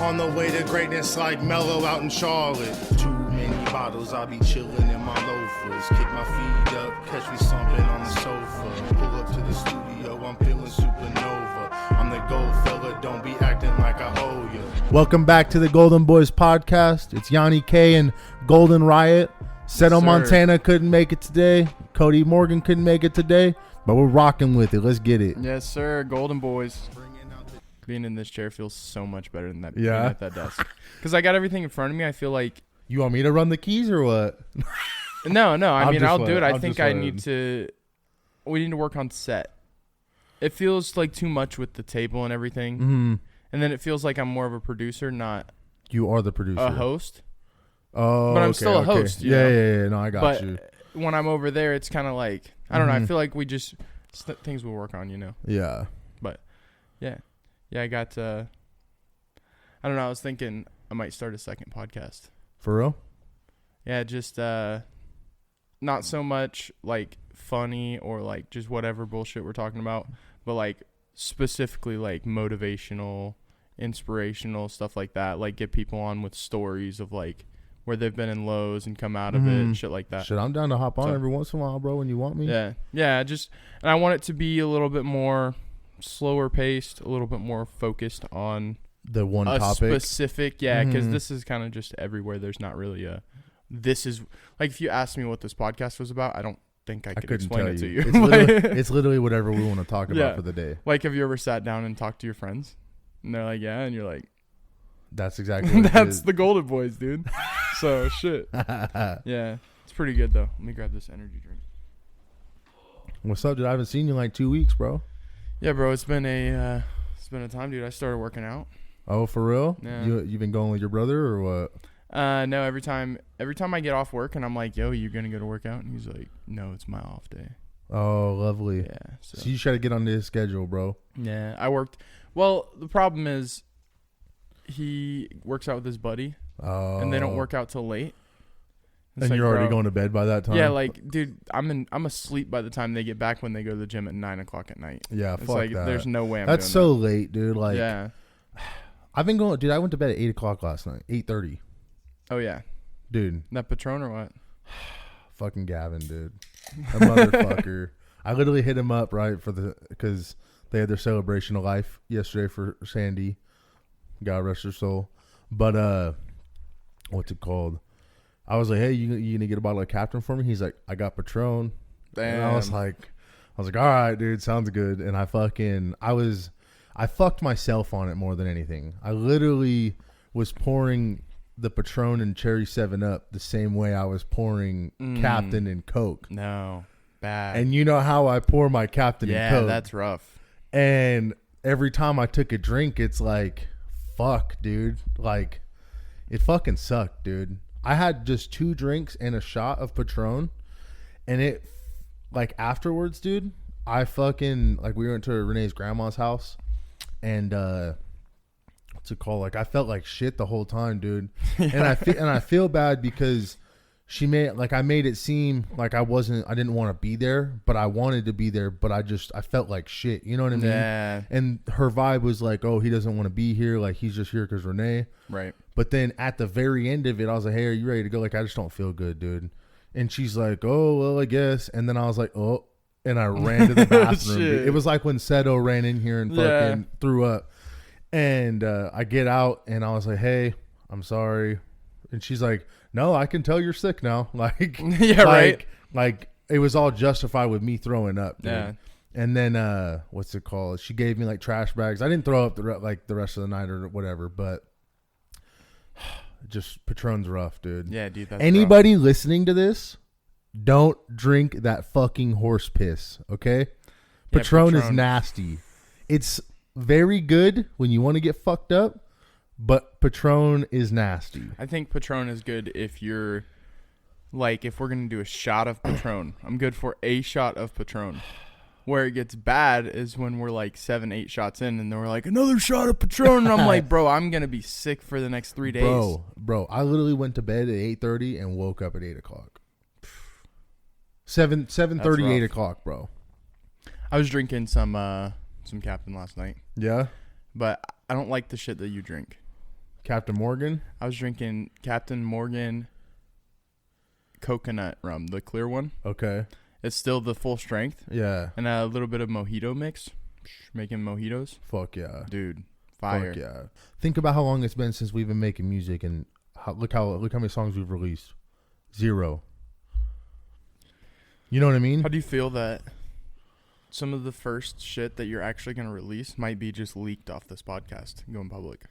On the way to greatness like Mellow out in Charlotte. Too many bottles, I be chillin' in my loafers. Kick my feet up, catch me slumping on the sofa. Pull up to the studio, I'm feeling supernova. I'm the gold fella, don't be acting like I owe you. Welcome back to the GoldenBoys podcast. It's YonnyK and Golden Riot. Seto Montana couldn't make it today. Cody Morgan couldn't make it today. But we're rocking with it. Let's get it. Yes, sir. GoldenBoys. Being in this chair feels so much better than that. Being at that desk. Because I got everything in front of me. I feel like. You want me to run the keys or what? No. I mean, I'll do it. I think I need to. We need to work on set. It feels like too much with the table and everything. Mm-hmm. And then it feels like I'm more of a producer, not. You are the producer. A host. Oh, but I'm still a host. You know? Yeah. No, I got you. But when I'm over there, it's kind of like. I don't know. I feel like we just. Things we'll work on, you know? Yeah. But, yeah. Yeah, I got, I don't know, I was thinking I might start a second podcast. For real? Yeah, just, not so much, like, funny or, like, just whatever bullshit we're talking about, but, like, specifically, like, motivational, inspirational, stuff like that. Like, get people on with stories of, like, where they've been in lows and come out of it and shit like that. Shit, I'm down to hop on every once in a while, bro, when you want me. Yeah, just, and I want it to be a little bit more slower paced, a little bit more focused on the one topic. Specific, because this is kind of just everywhere. There's not really this is, like, if you asked me what this podcast was about, I don't think I could explain it to you. It's literally whatever we want to talk about for the day. Like, have you ever sat down and talked to your friends? And they're like, yeah, and you're like, that's exactly what that's the GoldenBoys, dude. So, shit. Yeah, it's pretty good, though. Let me grab this energy drink. What's up, dude? I haven't seen you in like 2 weeks, bro. Yeah, bro, it's been a time, dude. I started working out. Oh, for real? Yeah. You been going with your brother or what? No, every time I get off work and I'm like, yo, you gonna go to work out? And he's like, no, it's my off day. Oh, lovely. Yeah. So you try to get on his schedule, bro. Yeah, I worked. Well, the problem is he works out with his buddy. Oh. And they don't work out till late. And like, you're already going to bed by that time? Yeah, like, dude, I'm asleep by the time they get back when they go to the gym at 9 o'clock at night. Yeah, it's fuck like, that. There's no way I'm That's doing so that. late, dude. Like, yeah. I've been going, dude, I went to bed at 8 o'clock last night. 8:30. Oh, yeah. Dude. That Patron or what? Fucking Gavin, dude. A motherfucker. I literally hit him up, right, because they had their celebration of life yesterday for Sandy. God rest her soul. But, what's it called? I was like, hey, you gonna get a bottle of Captain for me? He's like, I got Patron. Damn. And I was like, all right, dude, sounds good. And I fucked myself on it more than anything. I literally was pouring the Patron and Cherry 7-Up the same way I was pouring Captain and Coke. No, bad. And you know how I pour my Captain and Coke. Yeah, that's rough. And every time I took a drink, it's like, fuck, dude. Like, it fucking sucked, dude. I had just 2 drinks and a shot of Patron, and it, like, afterwards, dude, I fucking, like, we went to Renee's grandma's house, and, what's it called? Like, I felt like shit the whole time, dude. Yeah. And I feel bad because I made it seem like I didn't want to be there, but I wanted to be there, but I felt like shit. You know what I mean? Yeah. And her vibe was like, oh, he doesn't want to be here. Like, he's just here because Renee. Right. But then at the very end of it, I was like, hey, are you ready to go? Like, I just don't feel good, dude. And she's like, oh, well, I guess. And then I was like, oh, and I ran to the bathroom. It was like when Seto ran in here and fucking threw up. And I get out and I was like, hey, I'm sorry. And she's like, no, I can tell you're sick now. Like, yeah, right. Like, it was all justified with me throwing up, dude. Yeah. And then, what's it called? She gave me like trash bags. I didn't throw up the rest of the night or whatever, but just Patron's rough, dude. Yeah, dude. That's Anybody listening to this, don't drink that fucking horse piss, okay? Yeah, Patron is nasty. It's very good when you want to get fucked up, but Patron is nasty. I think Patron is good if you're, like, if we're going to do a shot of Patron. I'm good for a shot of Patron. Where it gets bad is when we're like 7-8 shots in and then we're like, another shot of Patron. And I'm like, bro, I'm going to be sick for the next 3 days. Bro, I literally went to bed at 8:30 and woke up at 8 o'clock. 7:30, 8 o'clock, bro. I was drinking some Captain last night. Yeah? But I don't like the shit that you drink. Captain Morgan? I was drinking Captain Morgan coconut rum, the clear one. Okay. It's still the full strength. Yeah. And a little bit of mojito mix. Making mojitos. Fuck yeah. Dude, fire. Fuck yeah. Think about how long it's been since we've been making music, and look how many songs we've released. 0. You know what I mean? How do you feel that some of the first shit that you're actually going to release might be just leaked off this podcast and going public?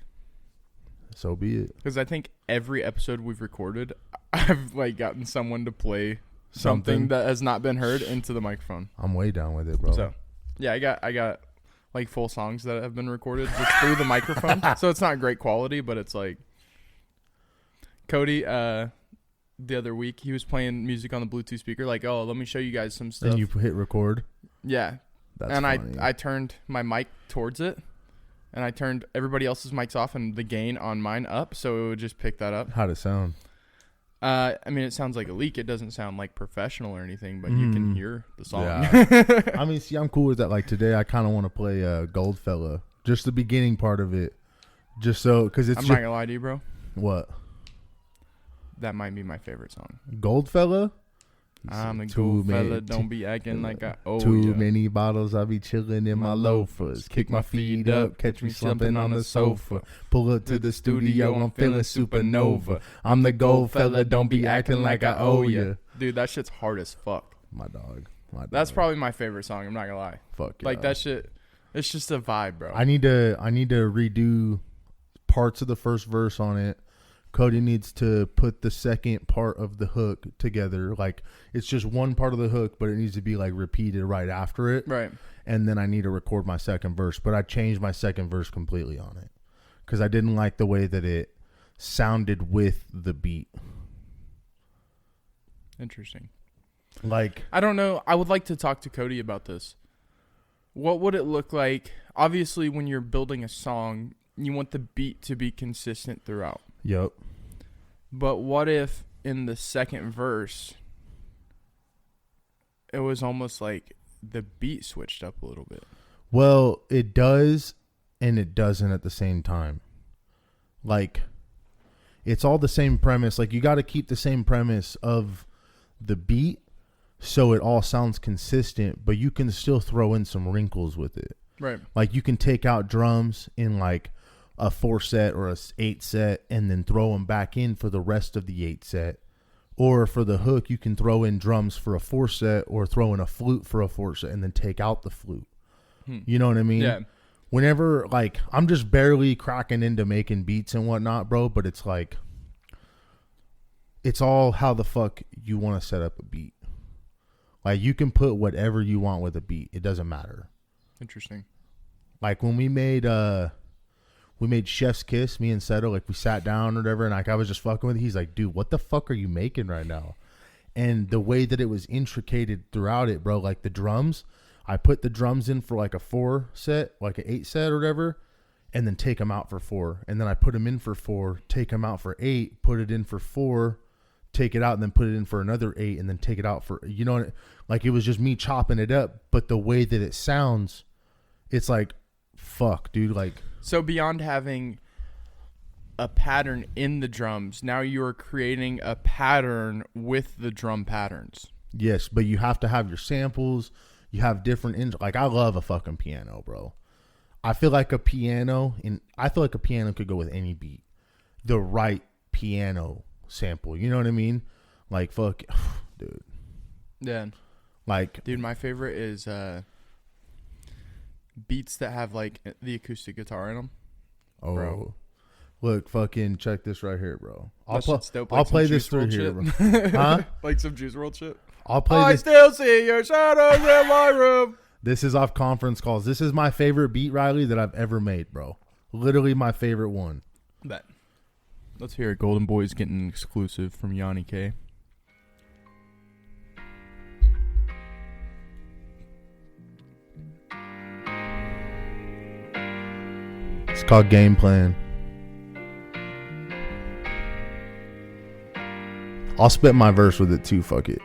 So be it. Because I think every episode we've recorded, I've like gotten someone to play something that has not been heard into the microphone. I'm way down with it, bro. So, yeah, I got like full songs that have been recorded just through the microphone. So it's not great quality, but it's like Cody, the other week, he was playing music on the Bluetooth speaker, like, oh, let me show you guys some stuff. And you hit record? Yeah. That's and funny. I turned my mic towards it, and I turned everybody else's mics off and the gain on mine up, so it would just pick that up. How'd it sound? I mean, it sounds like a leak. It doesn't sound like professional or anything, but you can hear the song. Yeah. I mean, see, I'm cool with that. Like today, I kind of want to play Goldfella, just the beginning part of it, just so because it's. I'm not gonna lie to you, bro. What? That might be my favorite song. Goldfella. I'm a gold fella, don't be acting like I owe Too ya. many bottles, I be chilling in my loafers. Kick my feet up, catch me slumping on the sofa. Pull up to the studio, I'm feeling supernova. I'm the gold fella, don't be acting like I owe ya. Dude, that shit's hard as fuck. My dog. That's probably my favorite song, I'm not gonna lie. Fuck yeah. Like that shit, it's just a vibe, bro. I need to redo parts of the first verse on it. Cody needs to put the second part of the hook together. Like, it's just one part of the hook, but it needs to be, like, repeated right after it. Right. And then I need to record my second verse. But I changed my second verse completely on it because I didn't like the way that it sounded with the beat. Interesting. Like, I don't know. I would like to talk to Cody about this. What would it look like? Obviously, when you're building a song, you want the beat to be consistent throughout. yep. But what if in the second verse, it was almost like the beat switched up a little bit? Well, it does and it doesn't at the same time. Like, it's all the same premise. Like, you got to keep the same premise of the beat so it all sounds consistent, but you can still throw in some wrinkles with it. Right. Like, you can take out drums in, like, a 4 set or a 8 set and then throw them back in for the rest of the 8 set. Or for the hook, you can throw in drums for a 4 set or throw in a flute for a 4 set and then take out the flute. You know what I mean? Yeah. Whenever, like, I'm just barely cracking into making beats and whatnot, bro, but it's like, it's all how the fuck you want to set up a beat. Like, you can put whatever you want with a beat. It doesn't matter. Interesting. Like, when we made Chef's Kiss, me and Seto, like, we sat down or whatever, and, like, I was just fucking with it. He's like, dude, what the fuck are you making right now? And the way that it was intricated throughout it, bro, like, the drums, I put the drums in for, like, a 4 set, like, an 8 set or whatever, and then take them out for 4. And then I put them in for 4, take them out for 8, put it in for 4, take it out, and then put it in for another 8, and then take it out for, you know, like, it was just me chopping it up. But the way that it sounds, it's like, fuck, dude, like. So beyond having a pattern in the drums, now you're creating a pattern with the drum patterns. Yes, but you have to have your samples. You have different, like, I love a fucking piano, bro. I feel like a piano could go with any beat. The right piano sample. You know what I mean? Like, fuck, dude. Yeah. Like, dude, my favorite is beats that have, like, the acoustic guitar in them. Oh, bro. Look, fucking check this right here, bro. I'll Like play this through here, bro. Huh? Like some Juice WRLD shit. I'll play this. Still see your shadows in my room. This is off conference calls. This is my favorite beat, Riley, that I've ever made, bro. Literally my favorite one. Bet. Let's hear it. GoldenBoys getting an exclusive from YonnyK. It's called Game Plan. I'll spit my verse with it too, fuck it.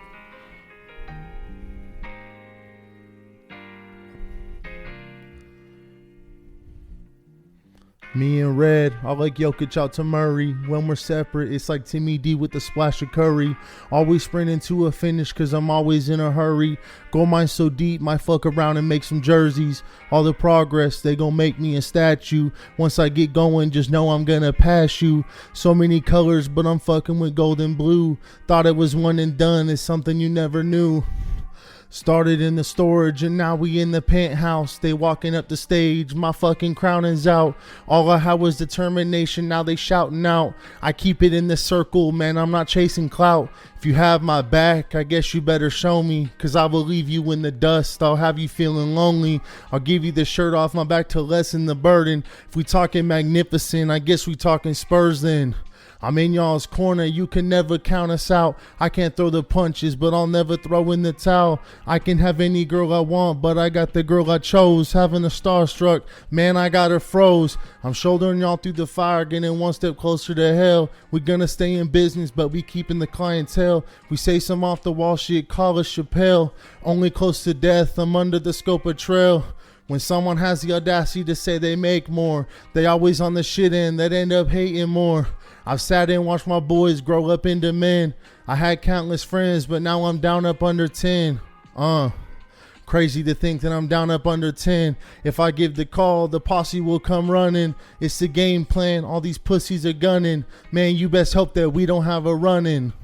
Me and Red, I like Jokic out to Murray. When we're separate, it's like Timmy D with a splash of Curry. Always sprinting to a finish cause I'm always in a hurry. Gold mine so deep, might fuck around and make some jerseys. All the progress, they gon' make me a statue. Once I get going, just know I'm gonna pass you. So many colors, but I'm fucking with gold and blue. Thought it was one and done, it's something you never knew. Started in the storage and now we in the penthouse. They walking up the stage, my fucking crown is out. All I had was determination, now they shouting out. I keep it in the circle, man, I'm not chasing clout. If you have my back, I guess you better show me. Cause I will leave you in the dust, I'll have you feeling lonely. I'll give you the shirt off my back to lessen the burden. If we talking magnificent, I guess we talking Spurs then. I'm in y'all's corner, you can never count us out. I can't throw the punches, but I'll never throw in the towel. I can have any girl I want, but I got the girl I chose. Having a starstruck, man, I got her froze. I'm shouldering y'all through the fire, getting one step closer to hell. We gonna stay in business, but we keeping the clientele. We say some off the wall shit, call us Chappelle. Only close to death, I'm under the scope of trail. When someone has the audacity to say they make more, they always on the shit end that end up hating more. I've sat and watched my boys grow up into men. I had countless friends, but now I'm down up under 10. Crazy to think that I'm down up under 10. If I give the call, the posse will come running. It's the game plan, all these pussies are gunning. Man, you best hope that we don't have a run-in.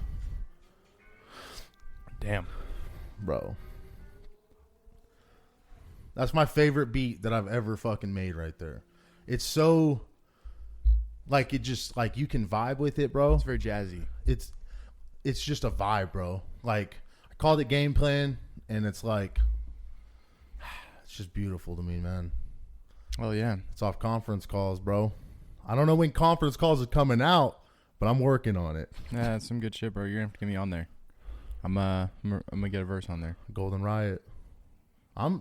Damn. Bro. That's my favorite beat that I've ever fucking made right there. It's so... Like, it just, like, you can vibe with it, bro. It's very jazzy. It's just a vibe, bro. Like, I called it game plan, and it's like, it's just beautiful to me, man. Oh, yeah. It's off conference calls, bro. I don't know when conference calls are coming out, but I'm working on it. Yeah, that's some good shit, bro. You're going to have to get me on there. I'm going to get a verse on there. Golden Riot. I'm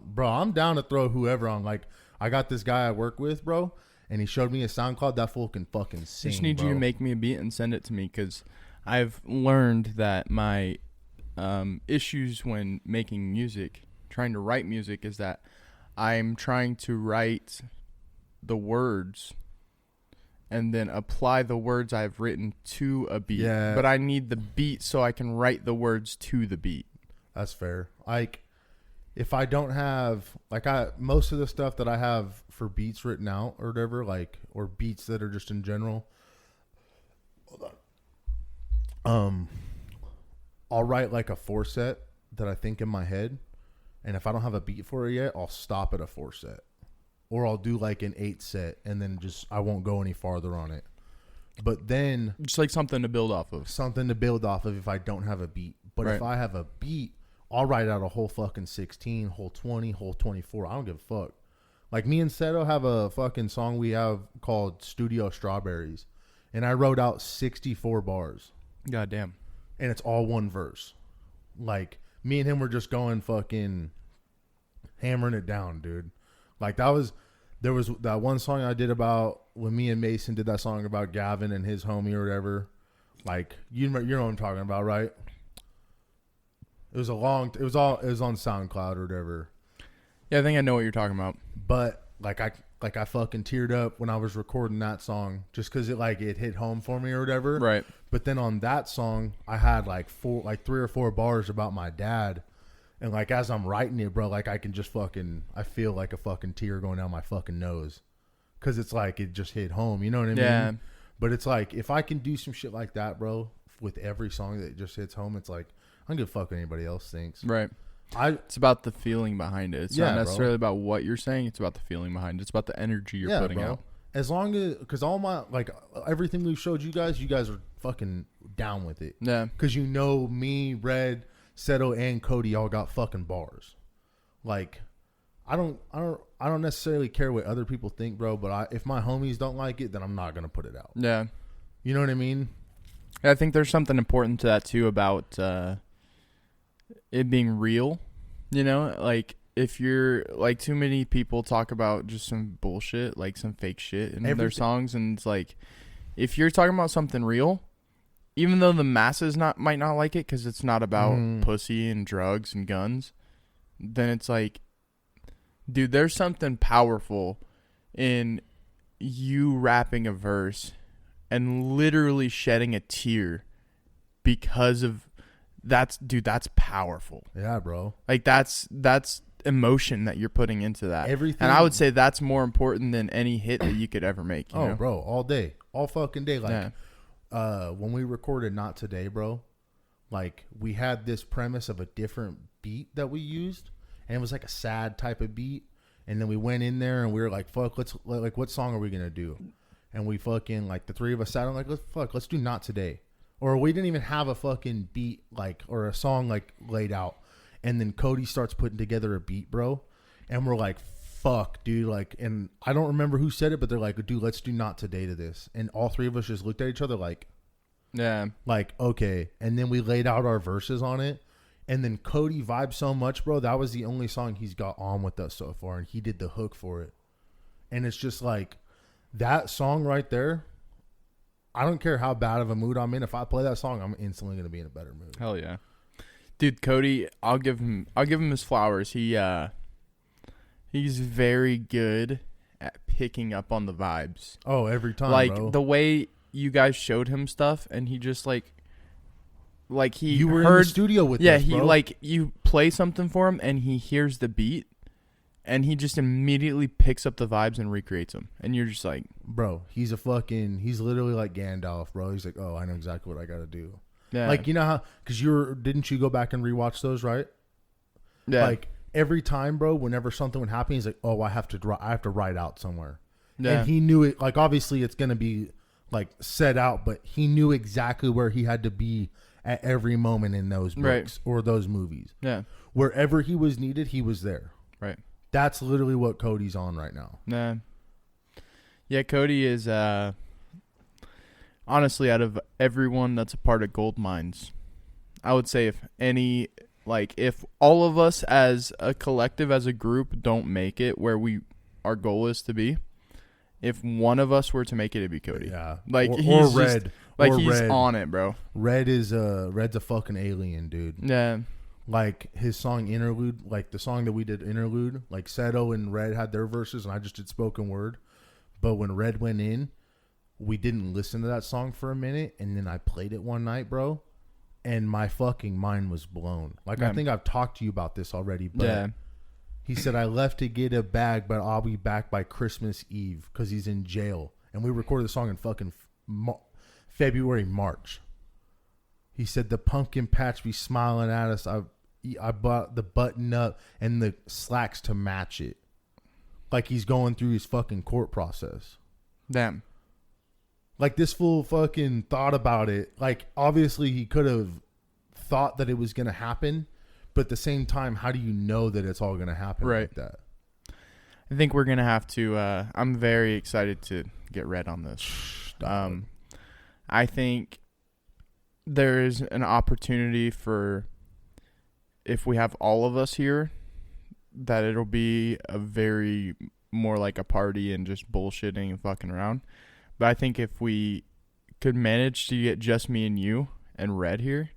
down to throw whoever on. Like, I got this guy I work with, bro. And he showed me a SoundCloud. That fool can fucking sing, I just need bro. you to make me a beat and send it to me because I've learned that my issues when making music, trying to write music, is that I'm trying to write the words and then apply the words I've written to a beat. Yeah. But I need the beat so I can write the words to the beat. That's fair. Like, if I don't have, like, most of the stuff that I have for beats written out or whatever, like, or beats that are just in general, hold on. I'll write like a 4-set that I think in my head, and if I don't have a beat for it yet, I'll stop at a 4-set, or I'll do like an 8-set, and then just I won't go any farther on it. But then just like something to build off of. Something to build off of if I don't have a beat. But right. If I have a beat, I'll write out a whole fucking 16, whole 20, whole 24. I don't give a fuck. Like, me and Seto have a fucking song we have called Studio Strawberries. And I wrote out 64 bars. God damn. And it's all one verse. Like, me and him were just going fucking hammering it down, dude. Like, there was that one song I did about when me and Mason did that song about Gavin and his homie or whatever. Like, you know what I'm talking about, right? It was on SoundCloud or whatever. Yeah, I think I know what you're talking about. But like I fucking teared up when I was recording that song just because it hit home for me or whatever. Right. But then on that song, I had like 3 or 4 bars about my dad, and like as I'm writing it, bro, like I can just I feel like a fucking tear going down my fucking nose, because it's like it just hit home. You know what I mean? Yeah. But it's like if I can do some shit like that, bro, with every song that just hits home, it's like I don't give a fuck what anybody else thinks. Right. It's about the feeling behind it. It's not necessarily about what you're saying. It's about the feeling behind it. It's about the energy you're putting out. As long as, because all my, like, everything we've showed you guys are fucking down with it. Yeah. Because you know me, Red, Seto, and Cody all got fucking bars. Like, I don't necessarily care what other people think, bro, but if my homies don't like it, then I'm not going to put it out. Yeah. You know what I mean? I think there's something important to that, too, about it being real. You know, like, if you're, like, too many people talk about just some bullshit, like some fake shit in their songs, and it's like, if you're talking about something real, even though the masses might not like it because it's not about pussy and drugs and guns, then it's like, dude, there's something powerful in you rapping a verse and literally shedding a tear because of that's powerful. Yeah, bro. Like that's emotion that you're putting into that. Everything. And I would say that's more important than any hit that you could ever make. You know? Bro, all day, all fucking day. Like, when we recorded Not Today, bro, like we had this premise of a different beat that we used, and it was like a sad type of beat. And then we went in there and we were like, fuck, what song are we gonna do? And we fucking, like, the three of us sat on, like, let's do Not Today. Or we didn't even have a fucking beat, like, or a song, like, laid out. And then Cody starts putting together a beat, bro. And we're like, fuck, dude. Like, and I don't remember who said it, but they're like, dude, let's do Not Today to this. And all three of us just looked at each other like, yeah. Like, okay. And then we laid out our verses on it. And then Cody vibed so much, bro. That was the only song he's got on with us so far. And he did the hook for it. And it's just like, that song right there, I don't care how bad of a mood I'm in. If I play that song, I'm instantly going to be in a better mood. Hell yeah. Dude, Cody, I'll give him his flowers. He's very good at picking up on the vibes. Oh, every time, like, bro. The way you guys showed him stuff, and he just like he you were heard, in the studio with yeah, us, bro. he like you play something for him, and he hears the beat, and he just immediately picks up the vibes and recreates them, and you're just like, bro, he's literally like Gandalf, bro. He's like, oh, I know exactly what I got to do. yeah, Like, you know how, because didn't you go back and rewatch those, right? yeah, Like, every time, bro, whenever something would happen, he's like, oh, I have to write out somewhere. yeah, And he knew it. Like, obviously it's going to be like set out, but he knew exactly where he had to be at every moment in those books or those movies. yeah, Wherever he was needed, he was there. right. That's literally what Cody's on right now. Nah. Yeah, Cody is honestly, out of everyone that's a part of Gold Mines, I would say if all of us as a collective, as a group, don't make it where our goal is to be, if one of us were to make it, it'd be Cody. Yeah. Like, or he's Red. like, or he's Red. on it, bro. Red's a fucking alien, dude. Yeah. Like, his song Interlude, like the song that we did Interlude, like Seto and Red had their verses and I just did spoken word. But when Red went in, we didn't listen to that song for a minute, and then I played it one night, bro, and my fucking mind was blown. Like, I think I've talked to you about this already, but he said, I left to get a bag, but I'll be back by Christmas Eve because he's in jail. And we recorded the song in fucking February, March. He said, the pumpkin patch be smiling at us. I bought the button up and the slacks to match it. Like, he's going through his fucking court process. Damn. Like, this fool fucking thought about it. Like, obviously he could have thought that it was going to happen, but at the same time, how do you know that it's all going to happen like that? I think we're going to have to, I'm very excited to get Red on this. I think there's an opportunity for, if we have all of us here, that it'll be a very more like a party and just bullshitting and fucking around. But I think if we could manage to get just me and you and Red here,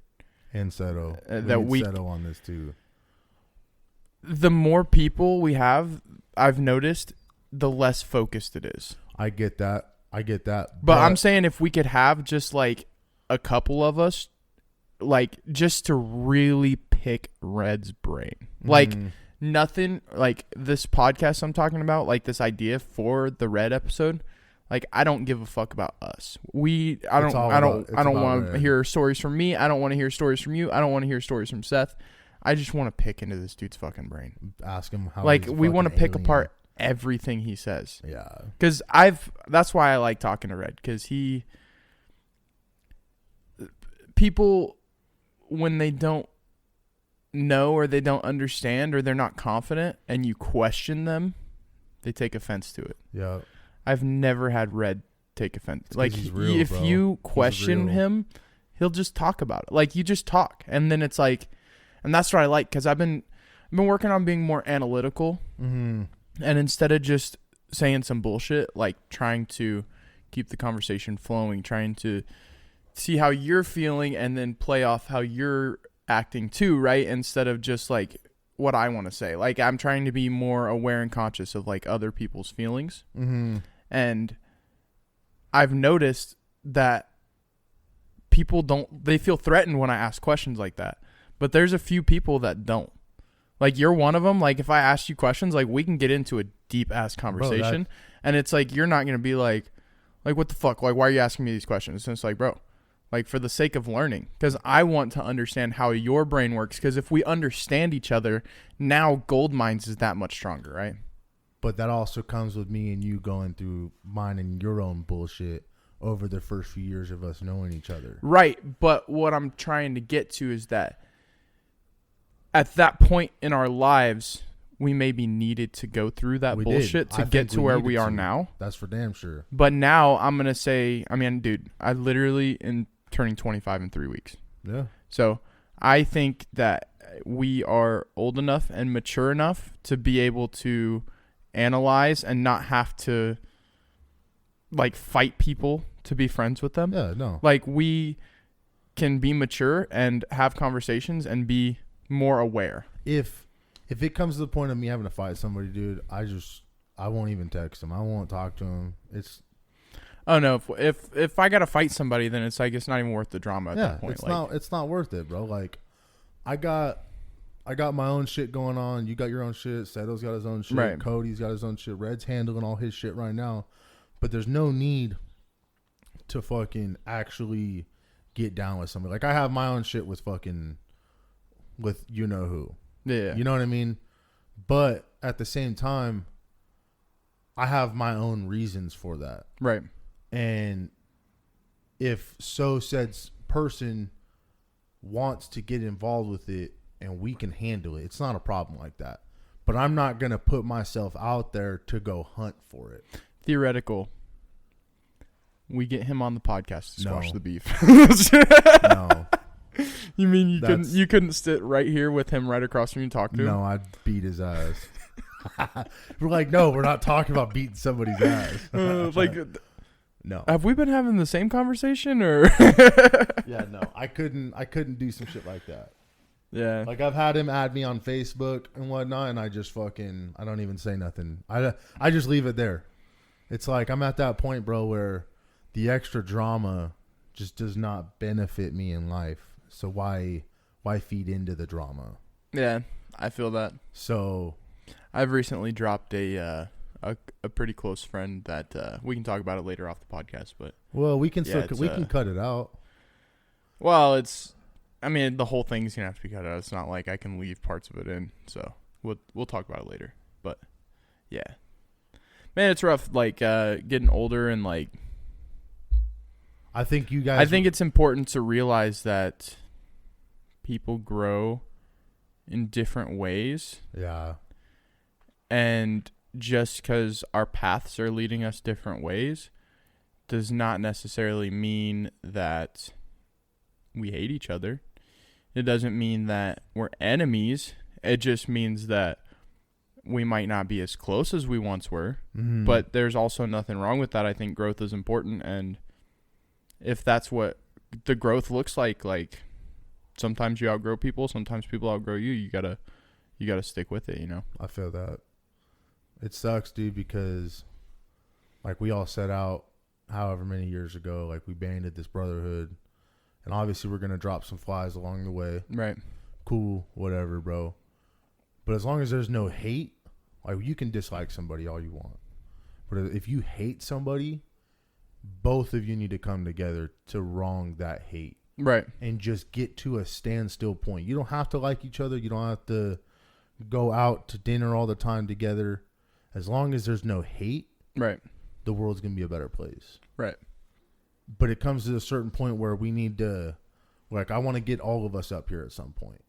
and Seto, Seto on this too. The more people we have, I've noticed, the less focused it is. I get that. But I'm saying if we could have just like a couple of us, like, just to really pick Red's brain, like. Nothing like this podcast I'm talking about, like this idea for the Red episode. Like, I don't give a fuck about us. I don't want to hear stories from me. I don't want to hear stories from you. I don't want to hear stories from Seth. I just want to pick into this dude's fucking brain. Ask him how. Like, we want to pick apart everything he says. Yeah. Because that's why I like talking to Red. Because people, when they don't know or they don't understand or they're not confident and you question them, they take offense to it. Yeah. I've never had Red take offense. Like, he's real, if bro. you question him, he'll just talk about it. Like, you just talk, and then it's like, and that's what I like, because I've been working on being more analytical, and instead of just saying some bullshit, like trying to keep the conversation flowing, trying to see how you're feeling, and then play off how you're acting too, right? Instead of just like what I want to say. Like, I'm trying to be more aware and conscious of like other people's feelings. And I've noticed that people they feel threatened when I ask questions like that. But there's a few people that don't. Like, you're one of them. Like, if I ask you questions, like, we can get into a deep-ass conversation. Bro, and it's like, you're not going to be like, what the fuck? Like, why are you asking me these questions? And it's like, bro, like, for the sake of learning. Because I want to understand how your brain works. Because if we understand each other, now Gold Minds is that much stronger, right? But that also comes with me and you going through mine and your own bullshit over the first few years of us knowing each other. Right. But what I'm trying to get to is that at that point in our lives, we maybe needed to go through that bullshit to get to where we are now. That's for damn sure. But now I'm going to say, I mean, dude, I literally am turning 25 in 3 weeks. Yeah. So I think that we are old enough and mature enough to be able to analyze and not have to, like, fight people to be friends with them. Yeah, no. Like, we can be mature and have conversations and be more aware. If it comes to the point of me having to fight somebody, dude, I won't even text them. I won't talk to them. It's oh no, if I gotta fight somebody, then it's like it's not even worth the drama at that point. It's not worth it, bro. Like, I got my own shit going on. You got your own shit. Seto's got his own shit. Right. Cody's got his own shit. Red's handling all his shit right now. But there's no need to fucking actually get down with somebody. Like, I have my own shit with you know who. Yeah. You know what I mean? But at the same time, I have my own reasons for that. Right. And if said person wants to get involved with it and we can handle it, it's not a problem like that. But I'm not going to put myself out there to go hunt for it. Theoretical. We get him on the podcast to squash the beef. No. You mean you couldn't sit right here with him right across from you and talk to him? No, I'd beat his ass. We're like, no, we're not talking about beating somebody's ass. No. Have we been having the same conversation or? Yeah, no. I couldn't do some shit like that. Yeah. Like, I've had him add me on Facebook and whatnot, and I just I don't even say nothing. I just leave it there. It's like, I'm at that point, bro, where the extra drama just does not benefit me in life. So why feed into the drama? Yeah, I feel that. So I've recently dropped a pretty close friend that we can talk about it later off the podcast. But we can cut it out. Well, the whole thing's gonna have to be cut out. It's not like I can leave parts of it in. So we'll talk about it later. But yeah, man, it's rough. Like getting older and like. I think it's important to realize that people grow in different ways. Yeah. And just because our paths are leading us different ways does not necessarily mean that we hate each other. It doesn't mean that we're enemies. It just means that we might not be as close as we once were. Mm-hmm. But there's also nothing wrong with that. I think growth is important, and if that's what the growth looks like sometimes you outgrow people, sometimes people outgrow you. You gotta stick with it, you know? I feel that. It sucks, dude, because like we all set out however many years ago, like we banded this brotherhood, and obviously we're gonna drop some flies along the way. Right. Cool, whatever, bro. But as long as there's no hate, like, you can dislike somebody all you want. But if you hate somebody, both of you need to come together to wrong that hate. Right. And just get to a standstill point. You don't have to like each other. You don't have to go out to dinner all the time together. As long as there's no hate, right, the world's going to be a better place. Right. But it comes to a certain point where we need to, like, I want to get all of us up here at some point.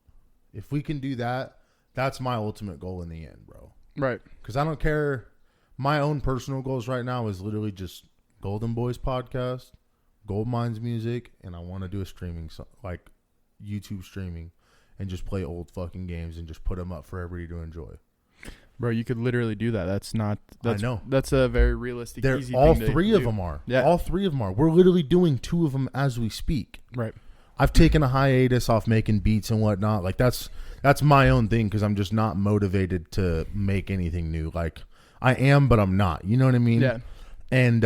If we can do that, that's my ultimate goal in the end, bro. Right. Because I don't care. My own personal goals right now is literally just GoldenBoys podcast, Gold Mines music, and I want to do a streaming, like YouTube streaming, and just play old fucking games and just put them up for everybody to enjoy. Bro, you could literally do that. I know. That's a very realistic, easy all thing to three do. of them are. Yeah. All three of them are. We're literally doing 2 of them as we speak. Right. I've taken a hiatus off making beats and whatnot. Like, that's my own thing because I'm just not motivated to make anything new. Like, I am, but I'm not. You know what I mean? Yeah. And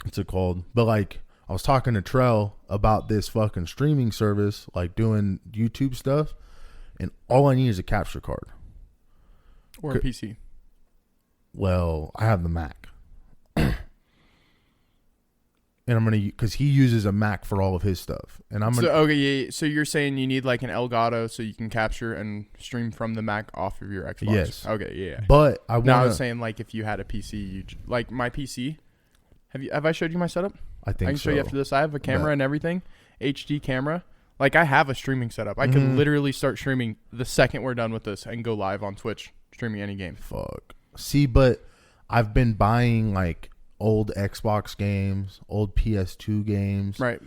what's it called? But like I was talking to Trell about this fucking streaming service, like doing YouTube stuff, and all I need is a capture card. Or a PC. Well, I have the Mac. And I'm gonna, because he uses a Mac for all of his stuff, and I'm gonna. So, okay, yeah. So you're saying you need like an Elgato so you can capture and stream from the Mac off of your Xbox? Yes. Okay, yeah. But I want. No, I was saying like if you had a PC, like my PC. Have I showed you my setup? I think I can show you after this. I have a camera and everything, HD camera. Like I have a streaming setup. I could literally start streaming the second we're done with this and go live on Twitch streaming any game. Fuck. See, but I've been buying like old Xbox games, old PS2 games. Right.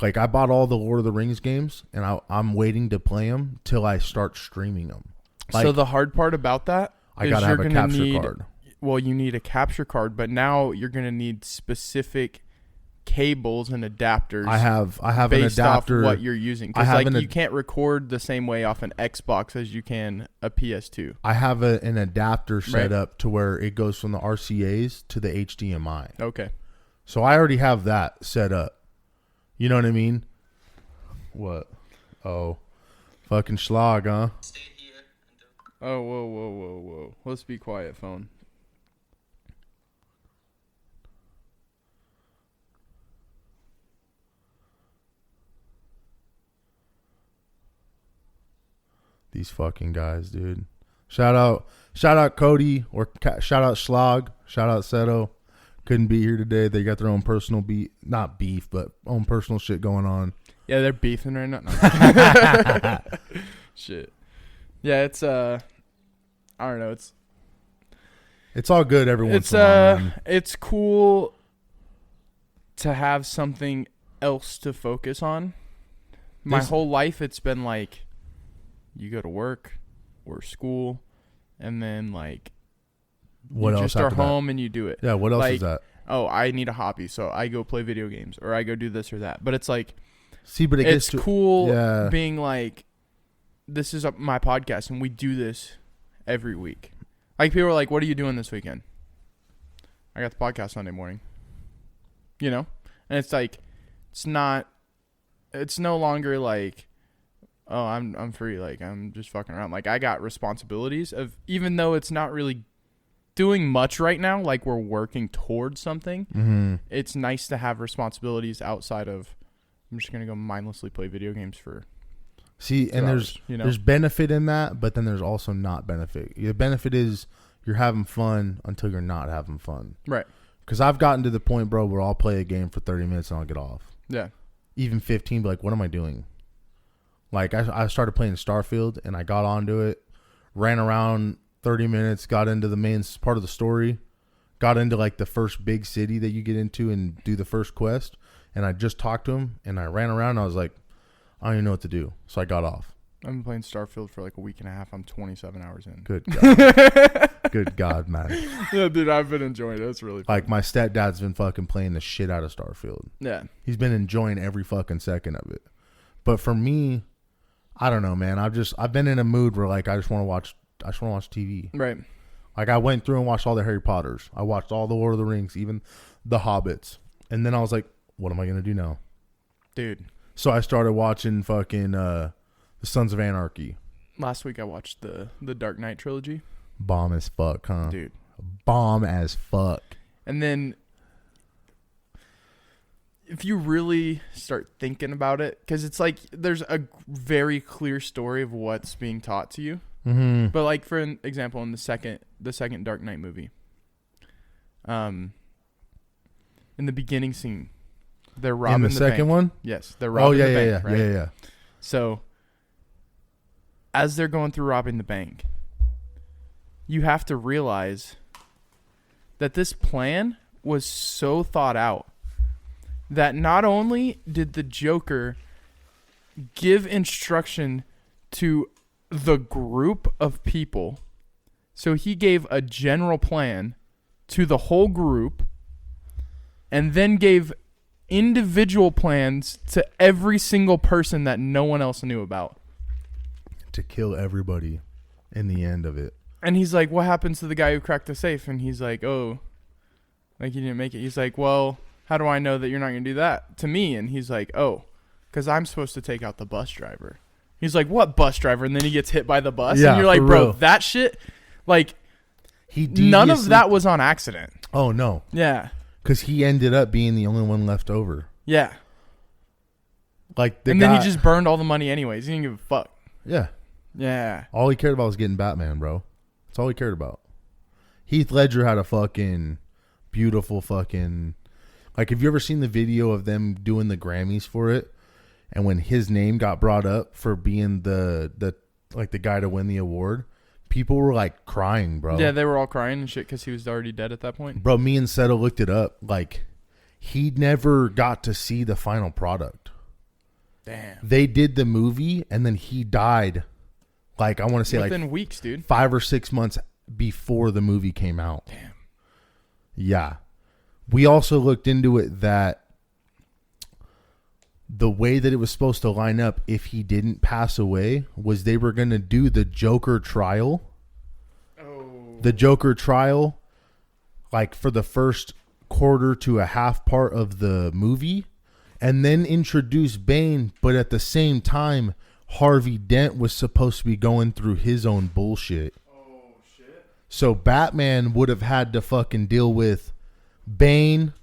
Like I bought all the Lord of the Rings games, and I'm waiting to play them till I start streaming them. Like, so the hard part about that I is gotta have you're a gonna capture need, card. well, you need a capture card, but now you're going to need specific cables and adapters. I have an based adapter. off what you're using, because like you can't record the same way off an Xbox as you can a PS2. I have an adapter set up to where it goes from the RCA's to the HDMI. Okay. So I already have that set up. You know what I mean? What? Oh, fucking schlag, huh? Oh, whoa. Let's be quiet, phone. These fucking guys, dude. Shout out Cody, or shout out Schlag, shout out Seto. Couldn't be here today. They got their own personal not beef, but own personal shit going on. Yeah, they're beefing right now. No. Shit. Yeah, it's I don't know. It's all good every once in a while. Man. It's cool to have something else to focus on. My whole life, it's been like, you go to work or school, and then like what you else just are home that? And you do it. Yeah, what else like, is that? Oh, I need a hobby, so I go play video games, or I go do this or that. But it's like, see, but it's cool being like, this is my podcast, and we do this every week. Like people are like, "What are you doing this weekend?" I got the podcast Sunday morning. You know, and it's like, it's no longer like, oh, I'm free. Like I'm just fucking around. Like I got responsibilities of, even though it's not really doing much right now, like we're working towards something. Mm-hmm. It's nice to have responsibilities outside of, I'm just gonna go mindlessly play video games for. See, and there's benefit in that, but then there's also not benefit. The benefit is you're having fun until you're not having fun. Right. Because I've gotten to the point, bro, where I'll play a game for 30 minutes and I'll get off. Yeah. Even 15, but like, what am I doing? Like, I started playing Starfield, and I got onto it, ran around 30 minutes, got into the main part of the story, got into like the first big city that you get into and do the first quest, and I just talked to him, and I ran around, and I was like, I don't even know what to do. So I got off. I've been playing Starfield for like a week and a half. I'm 27 hours in. Good God. Good God, man. Yeah, dude, I've been enjoying it. It's really fun. Like, my stepdad's been fucking playing the shit out of Starfield. Yeah. He's been enjoying every fucking second of it. But for me, I don't know, man. I've been in a mood where like I just want to watch TV. Right. Like I went through and watched all the Harry Potters. I watched all the Lord of the Rings, even the Hobbits. And then I was like, what am I gonna do now? Dude. So I started watching fucking the Sons of Anarchy. Last week I watched the Dark Knight trilogy. Bomb as fuck, huh? Dude. Bomb as fuck. And then if you really start thinking about it, because it's like there's a very clear story of what's being taught to you. Mm-hmm. But like for an example, in the second Dark Knight movie, in the beginning scene, they're robbing the second bank. one. Yes, they're robbing the bank. Yeah, right? yeah. So as they're going through robbing the bank, you have to realize that this plan was so thought out that not only did the Joker give instruction to the group of people, so he gave a general plan to the whole group, and then gave individual plans to every single person that no one else knew about. To kill everybody in the end of it. And he's like, what happens to the guy who cracked the safe? And he's like, oh, Like, he didn't make it. He's like, well, how do I know that you're not going to do that to me? And he's like, oh, because I'm supposed to take out the bus driver. He's like, what bus driver? And then he gets hit by the bus. Yeah, and you're like, for bro, real. that shit, like, He none of deviously- that was on accident. Oh, no. Yeah. Because he ended up being the only one left over. Yeah. Like And then he just burned all the money anyways. He didn't give a fuck. Yeah. Yeah. All he cared about was getting Batman, bro. That's all he cared about. Heath Ledger had a fucking beautiful fucking... Like, have you ever seen the video of them doing the Grammys for it? And when his name got brought up for being the guy to win the award, people were like crying, bro. Yeah, they were all crying and shit because he was already dead at that point. Bro, me and Seto looked it up. Like, he never got to see the final product. Damn. They did the movie, and then he died. Like, I want to say within weeks, dude. 5 or 6 months before the movie came out. Damn. Yeah. We also looked into it that the way that it was supposed to line up if he didn't pass away was they were going to do the Joker trial. Oh. The Joker trial, like, for the first quarter to a half part of the movie, and then introduce Bane, but at the same time, Harvey Dent was supposed to be going through his own bullshit. Oh, shit. So Batman would have had to fucking deal with Bane,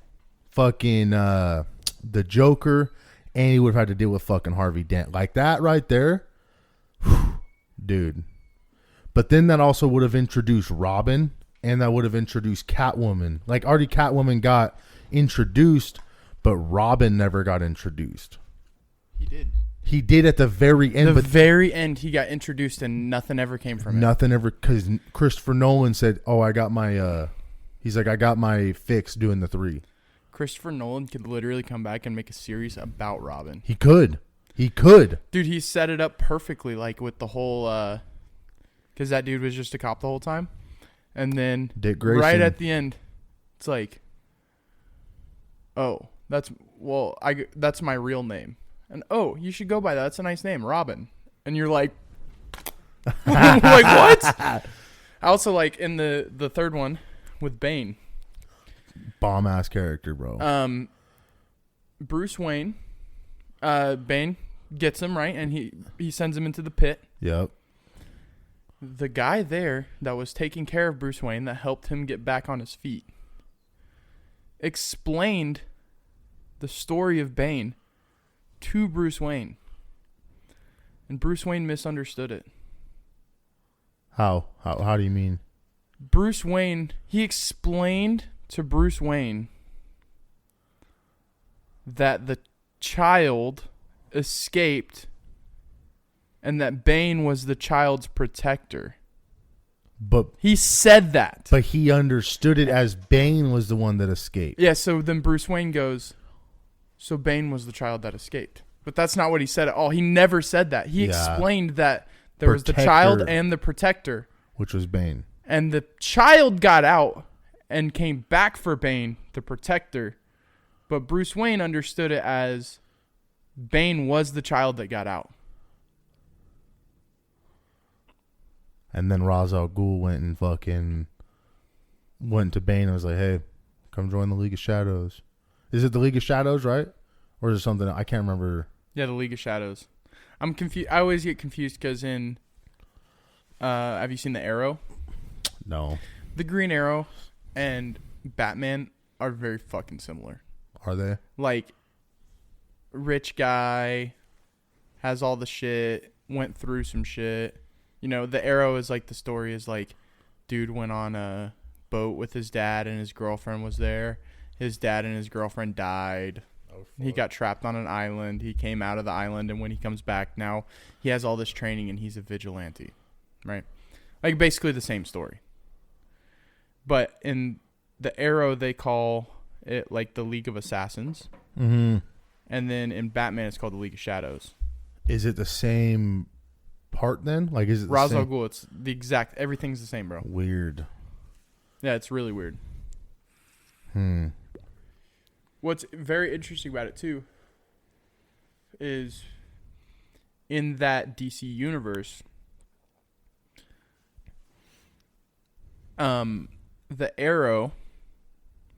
fucking the Joker, and he would have had to deal with fucking Harvey Dent. Like that right there. Whew, dude. But then that also would have introduced Robin, and that would have introduced Catwoman. Like, already Catwoman got introduced, but Robin never got introduced. He did. He did at the very end. The very end, he got introduced and nothing ever came from it. Nothing ever, because Christopher Nolan said, oh, I got my, he's like, I got my fix doing the 3. Christopher Nolan could literally come back and make a series about Robin. He could. He could. Dude, he set it up perfectly, like with the whole, because that dude was just a cop the whole time. And then Dick Grayson. right at the end, it's like, oh, that's my real name. And, oh, you should go by that. That's a nice name, Robin. And you're like, like, what? I also like in the third one with Bane. Bomb ass character, bro. Bruce Wayne, Bane gets him, right? And he sends him into the pit. Yep. The guy there that was taking care of Bruce Wayne, that helped him get back on his feet, explained the story of Bane to Bruce Wayne. And Bruce Wayne misunderstood it. How do you mean? Bruce Wayne, he explained to Bruce Wayne that the child escaped and that Bane was the child's protector. But He said that. But he understood it as Bane was the one that escaped. Yeah, so then Bruce Wayne goes, so Bane was the child that escaped. But that's not what he said at all. He never said that. He explained that there was the child and the protector. Which was Bane. And the child got out and came back for Bane, the protector. But Bruce Wayne understood it as Bane was the child that got out. And then Ra's al Ghul went to Bane and was like, hey, come join the League of Shadows. Is it the League of Shadows, right? Or is it something? I can't remember. Yeah, the League of Shadows. I'm confused. I always get confused because in... have you seen the Arrow? No. The Green Arrow and Batman are very fucking similar. Are they? Like, rich guy, has all the shit, went through some shit. You know, the Arrow is like, the story is like, dude went on a boat with his dad and his girlfriend was there. His dad and his girlfriend died. He got trapped on an island. He came out of the island, and when he comes back, now he has all this training, and he's a vigilante, right? Like, basically the same story. But in the Arrow, they call it, like, the League of Assassins. Mm-hmm. And then in Batman, it's called the League of Shadows. Is it the same part then? Like, is it the Ra's al same? Ghul, it's the exact, everything's the same, bro. Weird. Yeah, it's really weird. What's very interesting about it, too, is in that DC universe, the Arrow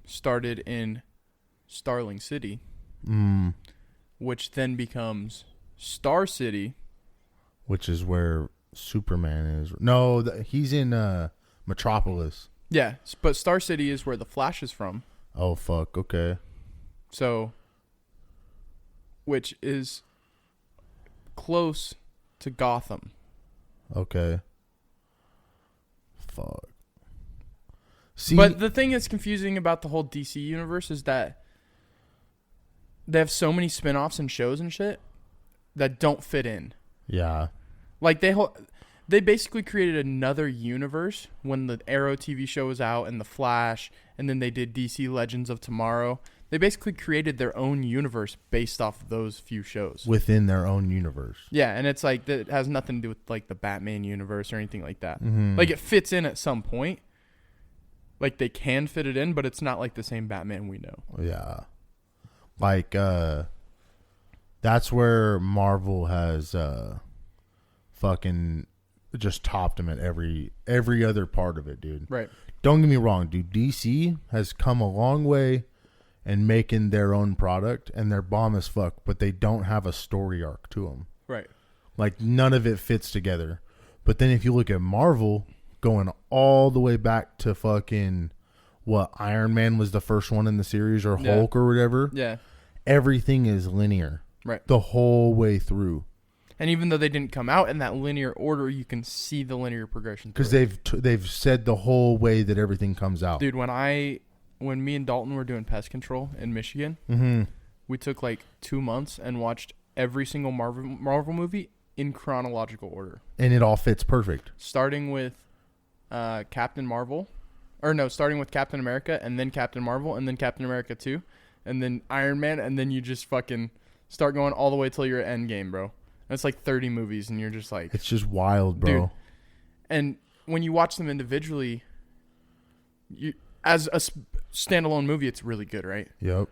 started in Starling City, which then becomes Star City, which is where Superman is. No, he's in Metropolis. Yeah, but Star City is where the Flash is from. Oh, fuck. Okay. So, which is close to Gotham. Okay. Fuck. See, but the thing that's confusing about the whole DC universe is that they have so many spin-offs and shows and shit that don't fit in. Yeah. Like they basically created another universe when the Arrow TV show was out and the Flash, and then they did DC Legends of Tomorrow. They basically created their own universe based off of those few shows. Within their own universe. Yeah, and it's like that has nothing to do with like the Batman universe or anything like that. Mm-hmm. Like it fits in at some point. Like they can fit it in, but it's not like the same Batman we know. Yeah. Like that's where Marvel has fucking just topped him at every other part of it, dude. Right. Don't get me wrong, dude. DC has come a long way in making their own product, and they're bomb as fuck, but they don't have a story arc to them. Right. Like, none of it fits together. But then if you look at Marvel, going all the way back to fucking, what, Iron Man was the first one in the series, or Hulk or whatever. Yeah. Everything is linear. Right. The whole way through. And even though they didn't come out in that linear order, you can see the linear progression. Because they've said the whole way that everything comes out. Dude, when me and Dalton were doing pest control in Michigan, we took like 2 months and watched every single Marvel movie in chronological order. And it all fits perfect. Starting with Captain Marvel. Or no, starting with Captain America, and then Captain Marvel, and then Captain America 2, and then Iron Man, and then you just fucking start going all the way till you're at Endgame, bro. And it's like 30 movies, and you're just like... It's just wild, bro. Dude. And when you watch them individually, as a standalone movie, it's really good, right? Yep.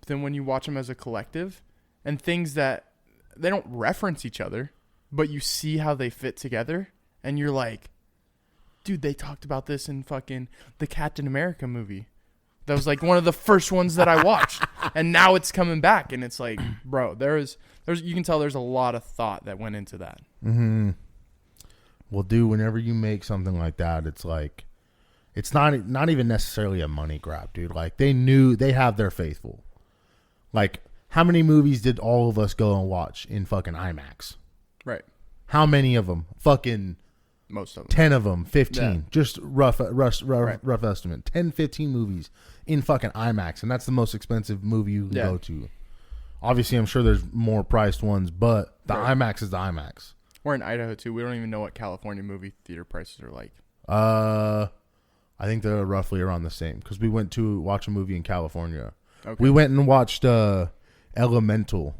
But then when you watch them as a collective, and things that... They don't reference each other, but you see how they fit together, and you're like... Dude, they talked about this in fucking the Captain America movie. That was like one of the first ones that I watched. And now it's coming back. And it's like, bro, there's you can tell there's a lot of thought that went into that. Mm-hmm. Well, dude, whenever you make something like that, it's like, it's not even necessarily a money grab, dude. Like, they have their faithful. Like, how many movies did all of us go and watch in fucking IMAX? Right. How many of them? Fucking... Most of them. 10 of them, 15. Yeah. Just rough estimate. 10, 15 movies in fucking IMAX. And that's the most expensive movie you can go to. Obviously, I'm sure there's more priced ones, but the IMAX is the IMAX. We're in Idaho, too. We don't even know what California movie theater prices are like. I think they're roughly around the same. Because we went to watch a movie in California. Okay. We went and watched Elemental.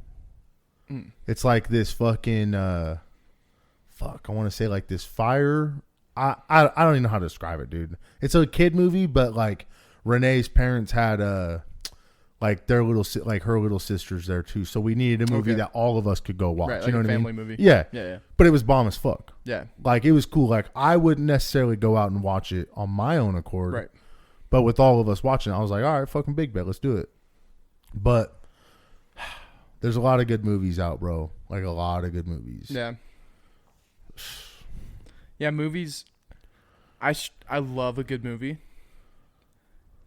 It's like this fucking... I want to say like this fire. I don't even know how to describe it, dude. It's a kid movie, but like Renee's parents had like their her little sisters there too. So we needed a movie that all of us could go watch. Right, like you know what I mean? Family movie. Yeah. But it was bomb as fuck. Yeah. Like it was cool. Like I wouldn't necessarily go out and watch it on my own accord. Right. But with all of us watching, I was like, all right, fucking big bet, let's do it. But there's a lot of good movies out, bro. Like a lot of good movies. Yeah. Yeah, movies. I love a good movie.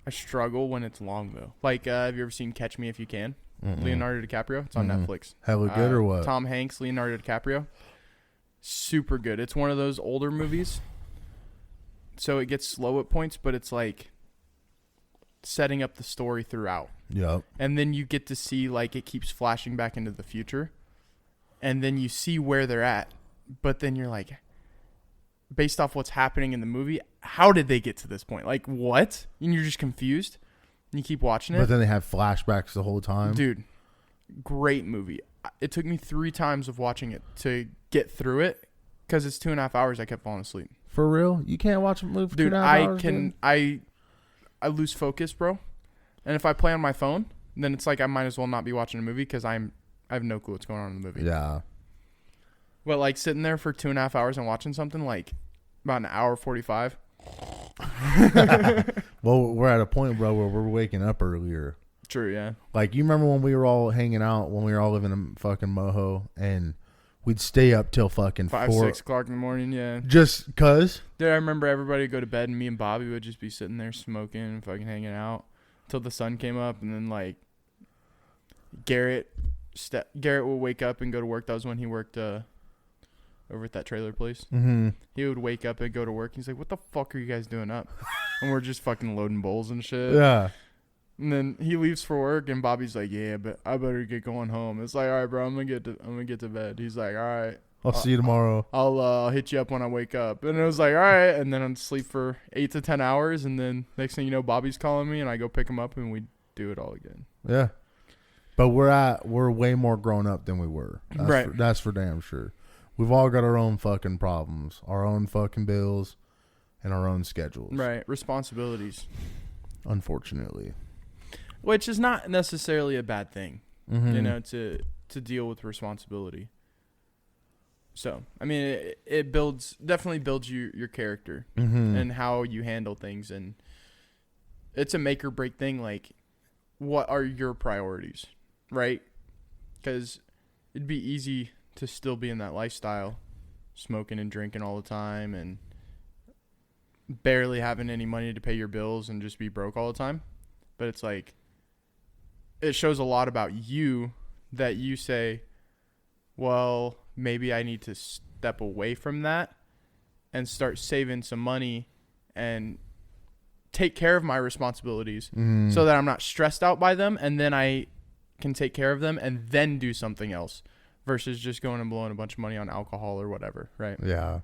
I struggle when it's long though. Like, have you ever seen Catch Me If You Can? Leonardo DiCaprio. It's on Netflix. Hella good or what? Tom Hanks, Leonardo DiCaprio. Super good. It's one of those older movies, so it gets slow at points, but it's like setting up the story throughout. Yep. And then you get to see like it keeps flashing back into the future, and then you see where they're at. But then you're like, based off what's happening in the movie, how did they get to this point? Like, what? And you're just confused. And you keep watching it. But then they have flashbacks the whole time. Dude, great movie. It took me 3 times of watching it to get through it because it's 2.5 hours. I kept falling asleep. For real? You can't watch a movie for dude, 2.5 hours? Dude, I lose focus, bro. And if I play on my phone, then it's like I might as well not be watching a movie because I have no clue what's going on in the movie. Yeah. But like sitting there for 2.5 hours and watching something like about an hour 45, Well, we're at a point, bro, where we're waking up earlier. True, yeah. Like, you remember when we were all hanging out, when we were all living in fucking Moho, and we'd stay up till fucking 5, 6 o'clock in the morning, yeah. Just cause? Dude, I remember everybody would go to bed, and me and Bobby would just be sitting there smoking and fucking hanging out till the sun came up, and then, like, Garrett would wake up and go to work. That was when he worked over at that trailer place. Mm-hmm. He would wake up and go to work. He's like, what the fuck are you guys doing up? And we're just fucking loading bowls and shit. Yeah. And then he leaves for work, and Bobby's like, yeah, but I better get going home. It's like, all right, bro, I'm gonna get to bed. He's like, all right. I'll see you tomorrow. I'll hit you up when I wake up. And it was like, all right. And then I'd sleep for 8 to 10 hours. And then next thing you know, Bobby's calling me, and I go pick him up, and we do it all again. Yeah. But we're way more grown up than we were. Right. That's for damn sure. We've all got our own fucking problems, our own fucking bills, and our own schedules. Right. Responsibilities. Unfortunately. Which is not necessarily a bad thing, Mm-hmm. you know, to deal with responsibility. So, I mean, it definitely builds your character Mm-hmm. and how you handle things. And it's a make or break thing. Like, what are your priorities, right? Because it'd be easy to still be in that lifestyle, smoking and drinking all the time and barely having any money to pay your bills and just be broke all the time. But it's like, it shows a lot about you that you say, well, maybe I need to step away from that and start saving some money and take care of my responsibilities so that I'm not stressed out by them, and then I can take care of them and then do something else versus just going and blowing a bunch of money on alcohol or whatever, right? Yeah.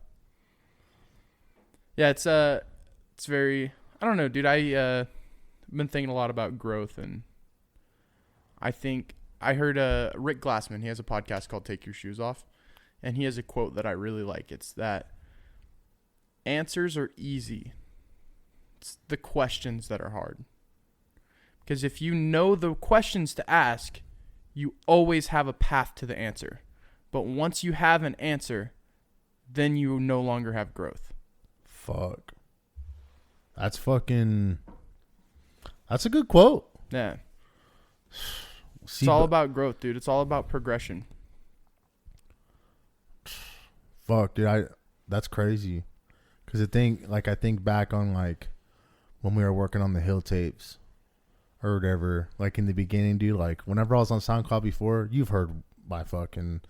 Yeah, it's very, I don't know, dude. I've been thinking a lot about growth, and I think I heard Rick Glassman. He has a podcast called Take Your Shoes Off, and he has a quote that I really like. It's that answers are easy. It's the questions that are hard. Because if you know the questions to ask, you always have a path to the answer. But once you have an answer, then you no longer have growth. Fuck. That's a good quote. Yeah. See, It's all about growth, dude. It's all about progression. Fuck, dude. That's crazy. Because I think back on, like, when we were working on the Hill tapes or whatever, like in the beginning, dude, like whenever I was on SoundCloud before, you've heard my fucking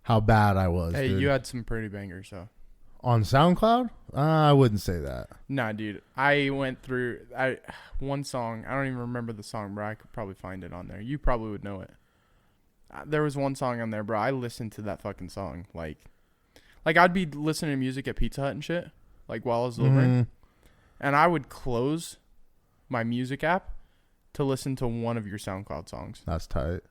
how bad I was. Hey, dude. you had some pretty bangers, though. On SoundCloud? I wouldn't say that. Nah, dude. I went through one song. I don't even remember the song, bro. I could probably find it on there. You probably would know it. There was one song on there, bro. I listened to that fucking song. Like I'd be listening to music at Pizza Hut and shit, like while I was delivering. And I would close my music app to listen to one of your SoundCloud songs. That's tight.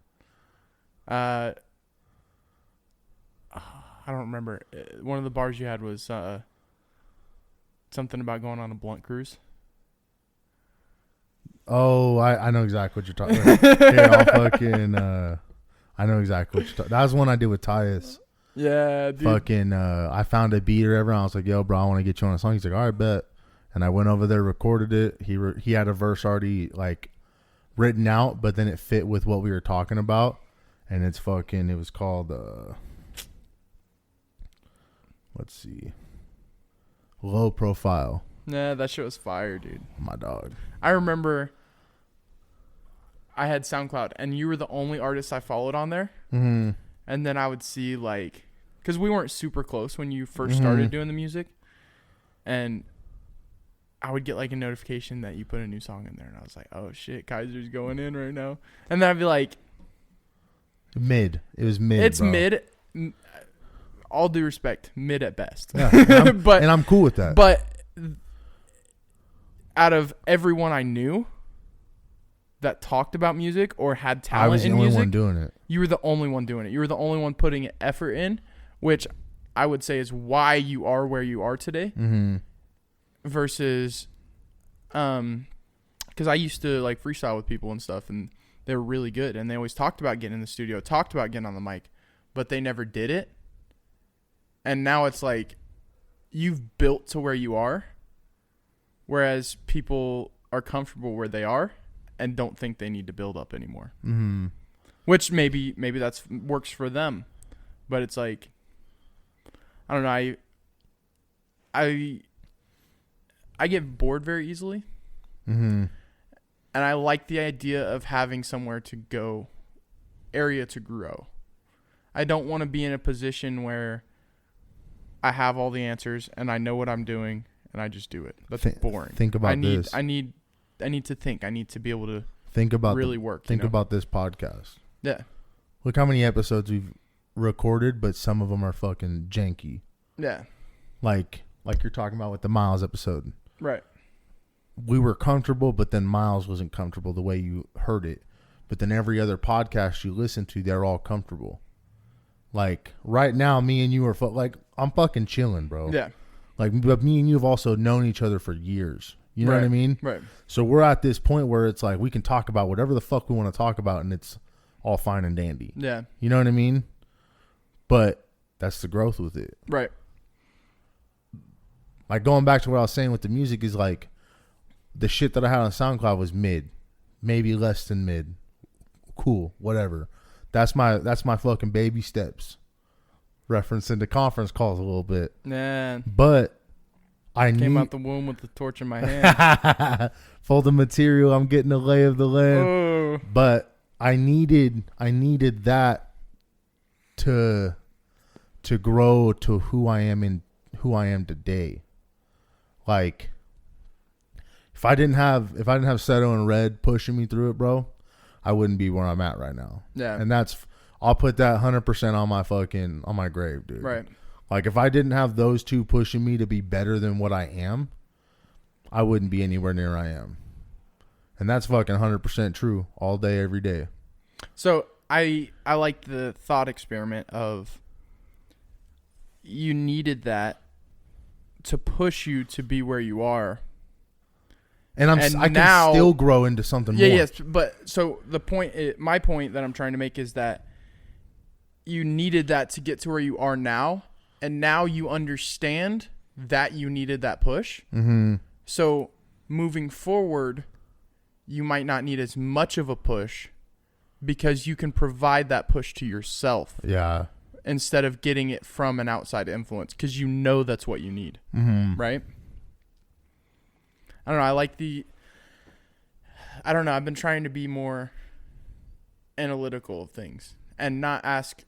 I don't remember. One of the bars you had was something about going on a blunt cruise. Oh, I know exactly what you're talking about. Here, I'll fucking, I know exactly what you're talking about. That was one I did with Tyus. Yeah, dude. Fucking, I found a beat or whatever. I was like, yo, bro, I want to get you on a song. He's like, all right, bet. And I went over there, recorded it. He had a verse already, like, written out, but then it fit with what we were talking about. And it was called, let's see, Low Profile. Nah, that shit was fire, dude. My dog. I remember I had SoundCloud, and you were the only artist I followed on there. Mm-hmm. And then I would see, like, because we weren't super close when you first started doing the music. And I would get, like, a notification that you put a new song in there. And I was like, oh, shit, Kaiser's going in right now. And then I'd be like... Mid. It was mid, It's bro. mid. All due respect, mid at best. Yeah, and I'm cool with that. But out of everyone I knew that talked about music or had talent I was the in only music, one doing it. you were the only one doing it. You were the only one putting effort in, which I would say is why you are where you are today. Mm-hmm. Versus, because I used to like freestyle with people and stuff, and they were really good, and they always talked about getting in the studio, talked about getting on the mic, but they never did it. And now it's like you've built to where you are, Whereas people are comfortable where they are and don't think they need to build up anymore. Mm-hmm. Which maybe that's works for them. But it's like, I don't know. I get bored very easily. Mm-hmm. And I like the idea of having somewhere to go, area to grow. I don't want to be in a position where I have all the answers and I know what I'm doing and I just do it. That's boring. Think about this. I need to think. I need to be able to really work. Think about this podcast. Yeah. Look how many episodes we've recorded, but some of them are fucking janky. Yeah. Like you're talking about with the Miles episode. Right. We were comfortable, but then Miles wasn't comfortable the way you heard it. But then every other podcast you listen to, they're all comfortable. Like right now, me and you are I'm fucking chilling, bro. Yeah. Like, but me and you have also known each other for years. You know right. what I mean? Right. So we're at this point where it's like we can talk about whatever the fuck we want to talk about, and it's all fine and dandy. Yeah. You know what I mean? But that's the growth with it. Right. Like going back to what I was saying with the music is like the shit that I had on SoundCloud was mid, maybe less than mid. Cool, whatever. That's my fucking baby steps. Referencing the conference calls a little bit. Man. But I came out the womb with the torch in my hand. For the material, I'm getting the lay of the land. Oh. But I needed that to grow to who I am today. Like if I didn't have Seto and Red pushing me through it, bro, I wouldn't be where I'm at right now. Yeah. And I'll put that 100% on my grave, dude. Right. Like if I didn't have those two pushing me to be better than what I am, I wouldn't be anywhere near I am. And that's fucking 100% true all day, every day. So I like the thought experiment of you needed that to push you to be where you are. And I can still grow into something more. Yes, but so my point that I'm trying to make is that you needed that to get to where you are now, and now you understand that you needed that push. Mm-hmm. So moving forward, you might not need as much of a push because you can provide that push to yourself. Yeah. Instead of getting it from an outside influence, because you know that's what you need. Mm-hmm. Right? I don't know. I don't know. I've been trying to be more analytical of things and not ask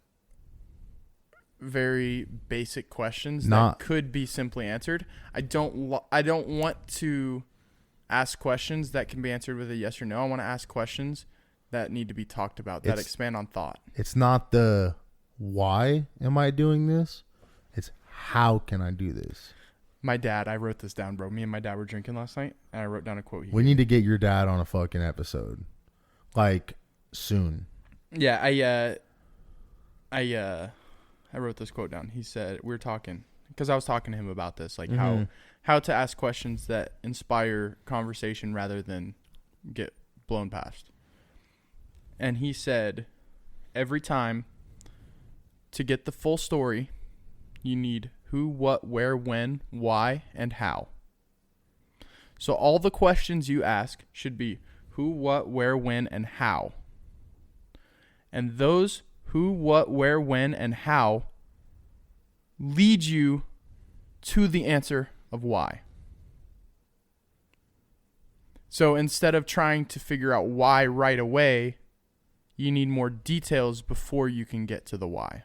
very basic questions that could be simply answered. I don't want to ask questions that can be answered with a yes or no. I want to ask questions that need to be talked about, that expand on thought. It's not the why am I doing this? It's how can I do this? My dad, I wrote this down, bro. Me and my dad were drinking last night, and I wrote down a quote. We need to get your dad on a fucking episode, like soon. Yeah, I wrote this quote down. He said we were talking because I was talking to him about this, like how to ask questions that inspire conversation rather than get blown past. And he said, every time to get the full story, you need who, what, where, when, why, and how. So all the questions you ask should be who, what, where, when, and how. And those who, what, where, when, and how lead you to the answer of why. So instead of trying to figure out why right away, you need more details before you can get to the why.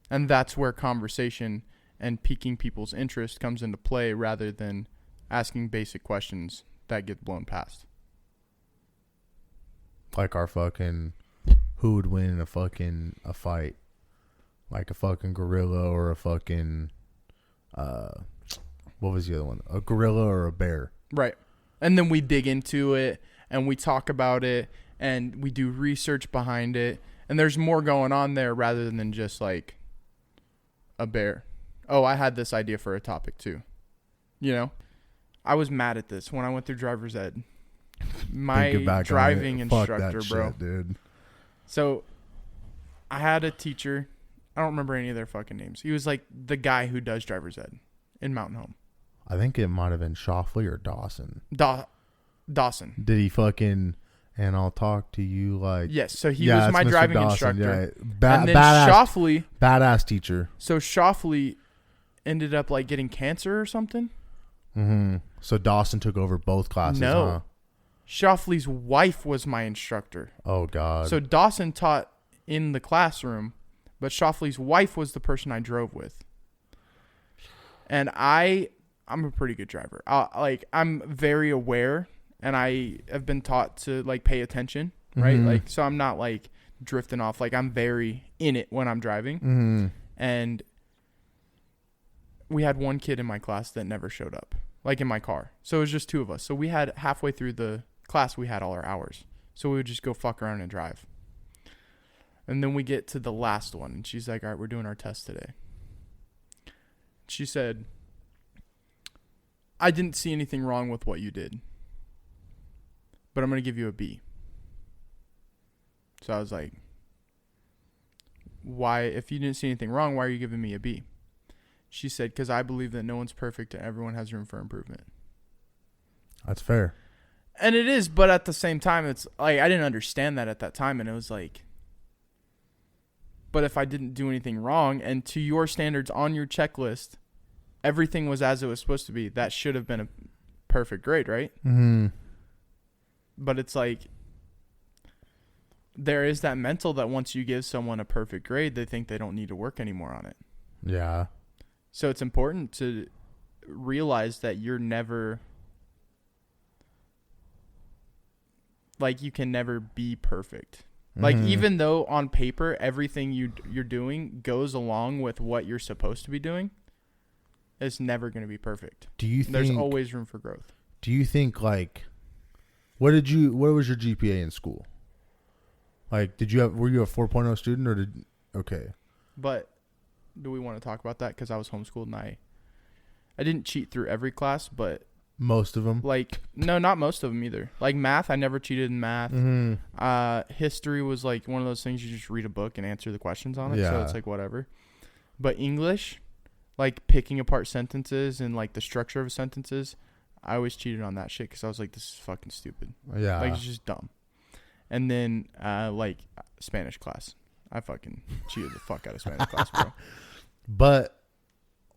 And that's where conversation and piquing people's interest comes into play rather than asking basic questions that get blown past. Like our fucking, who would win in a fight? Like a fucking gorilla or a fucking, what was the other one? A gorilla or a bear? Right. And then we dig into it and we talk about it and we do research behind it. And there's more going on there rather than just like a bear. Oh, I had this idea for a topic too. You know, I was mad at this when I went through driver's ed. My driving instructor, bro. Shit, dude. So I had a teacher. I don't remember any of their fucking names. He was like the guy who does driver's ed in Mountain Home. I think it might have been Shoffley or Dawson. Dawson. Did he fucking, and I'll talk to you like. Yes, so he was my Mr. driving Dawson, instructor. Yeah. And then badass, Shoffley. Badass teacher. So Shoffley ended up like getting cancer or something. Mm-hmm. So Dawson took over both classes, No. huh? Shoffley's wife was my instructor. Oh, God. So Dawson taught in the classroom, but Shoffley's wife was the person I drove with. And I'm a pretty good driver. I'm very aware, and I have been taught to like pay attention, right? Mm-hmm. Like, so I'm not like drifting off. Like, I'm very in it when I'm driving. Mm-hmm. And we had one kid in my class that never showed up, like in my car. So it was just two of us. So we had halfway through the class, we had all our hours. So we would just go fuck around and drive. And then we get to the last one, and she's like, all right, we're doing our test today. She said, I didn't see anything wrong with what you did, but I'm going to give you a B. So I was like, why, if you didn't see anything wrong, why are you giving me a B? She said, because I believe that no one's perfect and everyone has room for improvement. That's fair. And it is, but at the same time, it's like, I didn't understand that at that time. And it was like, but if I didn't do anything wrong, and to your standards on your checklist, everything was as it was supposed to be, that should have been a perfect grade, right? Mm-hmm. But it's like, there is that mental that once you give someone a perfect grade, they think they don't need to work anymore on it. Yeah. So it's important to realize that you're never, like, you can never be perfect. Like, even though on paper everything you're doing goes along with what you're supposed to be doing, it's never going to be perfect. There's always room for growth. Do you think, like, what was your GPA in school? Like, were you a 4.0 student or okay. But do we want to talk about that? Because I was homeschooled and I didn't cheat through every class, but most of them. like, no, not most of them either. Like math, I never cheated in math. Mm-hmm. History was like one of those things you just read a book and answer the questions on it. Yeah. So it's like whatever. But English, like picking apart sentences and like the structure of sentences, I always cheated on that shit because I was like, this is fucking stupid. Yeah. Like, it's just dumb. And then like Spanish class, I fucking cheated the fuck out of Spanish class, bro. But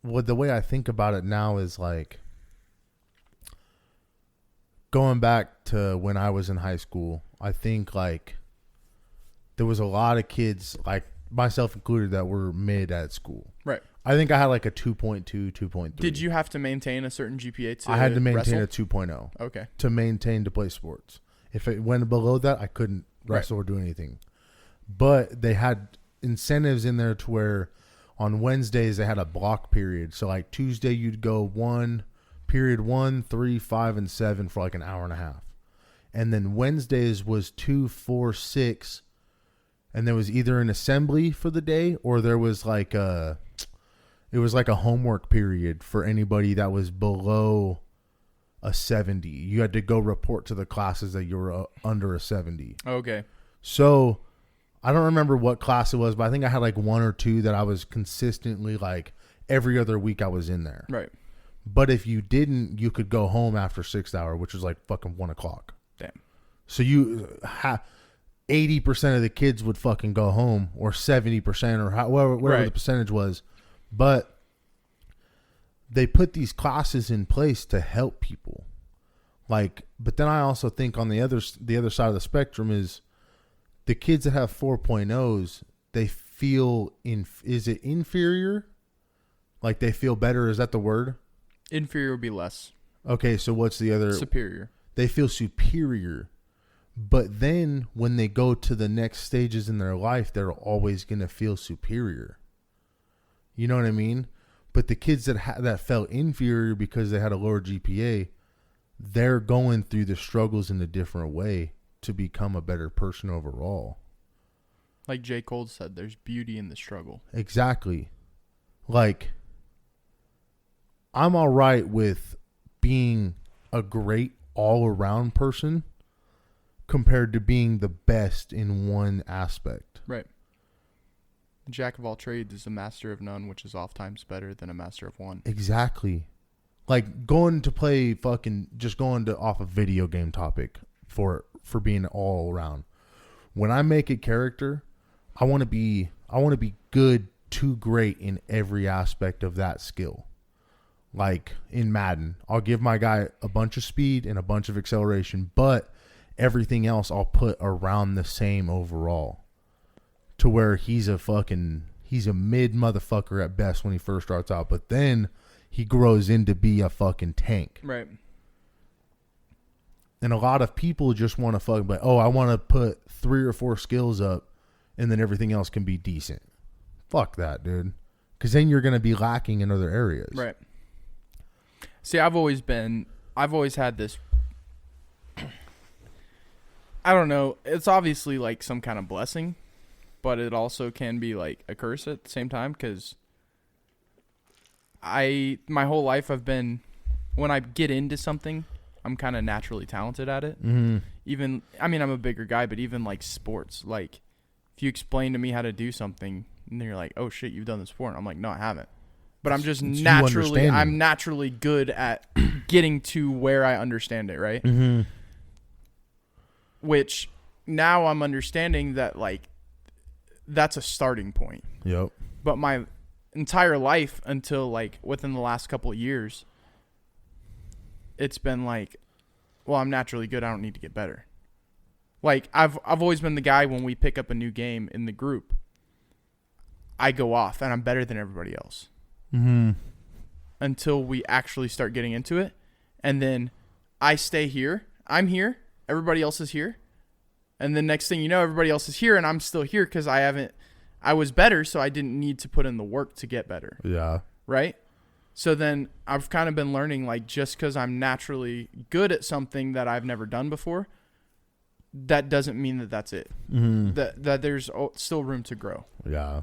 the way I think about it now is like, going back to when I was in high school, I think like there was a lot of kids, like myself included, that were mid at school. Right. I think I had like a 2.2, 2.3. Did you have to maintain a certain GPA to I had to maintain wrestle? a 2.0. Okay. To maintain to play sports. If it went below that, I couldn't wrestle or do anything. But they had incentives in there to where on Wednesdays they had a block period. So like Tuesday you'd go period 1, 3, 5, and 7 for like an hour and a half. And then Wednesdays was 2, 4, 6. And there was either an assembly for the day or there was like it was like a homework period for anybody that was below a 70. You had to go report to the classes that you were under a 70. Okay. So I don't remember what class it was, but I think I had like 1 or 2 that I was consistently like every other week I was in there. Right. But if you didn't, you could go home after 6th hour, which was like fucking 1 o'clock. Damn. So 80% of the kids would fucking go home, or 70%, or whatever the percentage was. But they put these classes in place to help people. Like, but then I also think on the other side of the spectrum is the kids that have 4.0s, they feel is it inferior? Like they feel better, is that the word? Inferior would be less. Okay, so what's the other? Superior. They feel superior. But then when they go to the next stages in their life, they're always going to feel superior. You know what I mean? But the kids that felt inferior because they had a lower GPA, they're going through the struggles in a different way to become a better person overall. Like J. Cole said, there's beauty in the struggle. Exactly. Like, I'm all right with being a great all-around person compared to being the best in one aspect. Right. Jack of all trades is a master of none, which is oftentimes better than a master of one. Exactly. like going to play fucking just going to off a video game topic for being all around. When I make a character, I want to be good to great in every aspect of that skill. Like in Madden, I'll give my guy a bunch of speed and a bunch of acceleration, but everything else I'll put around the same overall, to where he's a mid motherfucker at best when he first starts out, but then he grows into be a fucking tank. Right. And a lot of people just want to fucking, but I want to put 3 or 4 skills up and then everything else can be decent. Fuck that, dude. Because then you're going to be lacking in other areas. Right. See, I've always had this, I don't know, it's obviously like some kind of blessing, but it also can be like a curse at the same time, because my whole life when I get into something, I'm kind of naturally talented at it. Mm-hmm. Even, I mean, I'm a bigger guy, but even like sports, like if you explain to me how to do something and then you're like, oh shit, you've done this before. And I'm like, no, I haven't. But I'm just naturally good at getting to where I understand it. Right. Mm-hmm. Which now I'm understanding that like, that's a starting point. Yep. But my entire life until like within the last couple of years, it's been like, well, I'm naturally good. I don't need to get better. Like I've always been the guy when we pick up a new game in the group, I go off and I'm better than everybody else. Mm-hmm. Until we actually start getting into it. And then I stay here. I'm here. Everybody else is here. And then next thing you know, everybody else is here and I'm still here because I was better, so I didn't need to put in the work to get better. Yeah. Right? So then I've kind of been learning, like, just because I'm naturally good at something that I've never done before, that doesn't mean that that's it. Mm-hmm. That there's still room to grow. Yeah.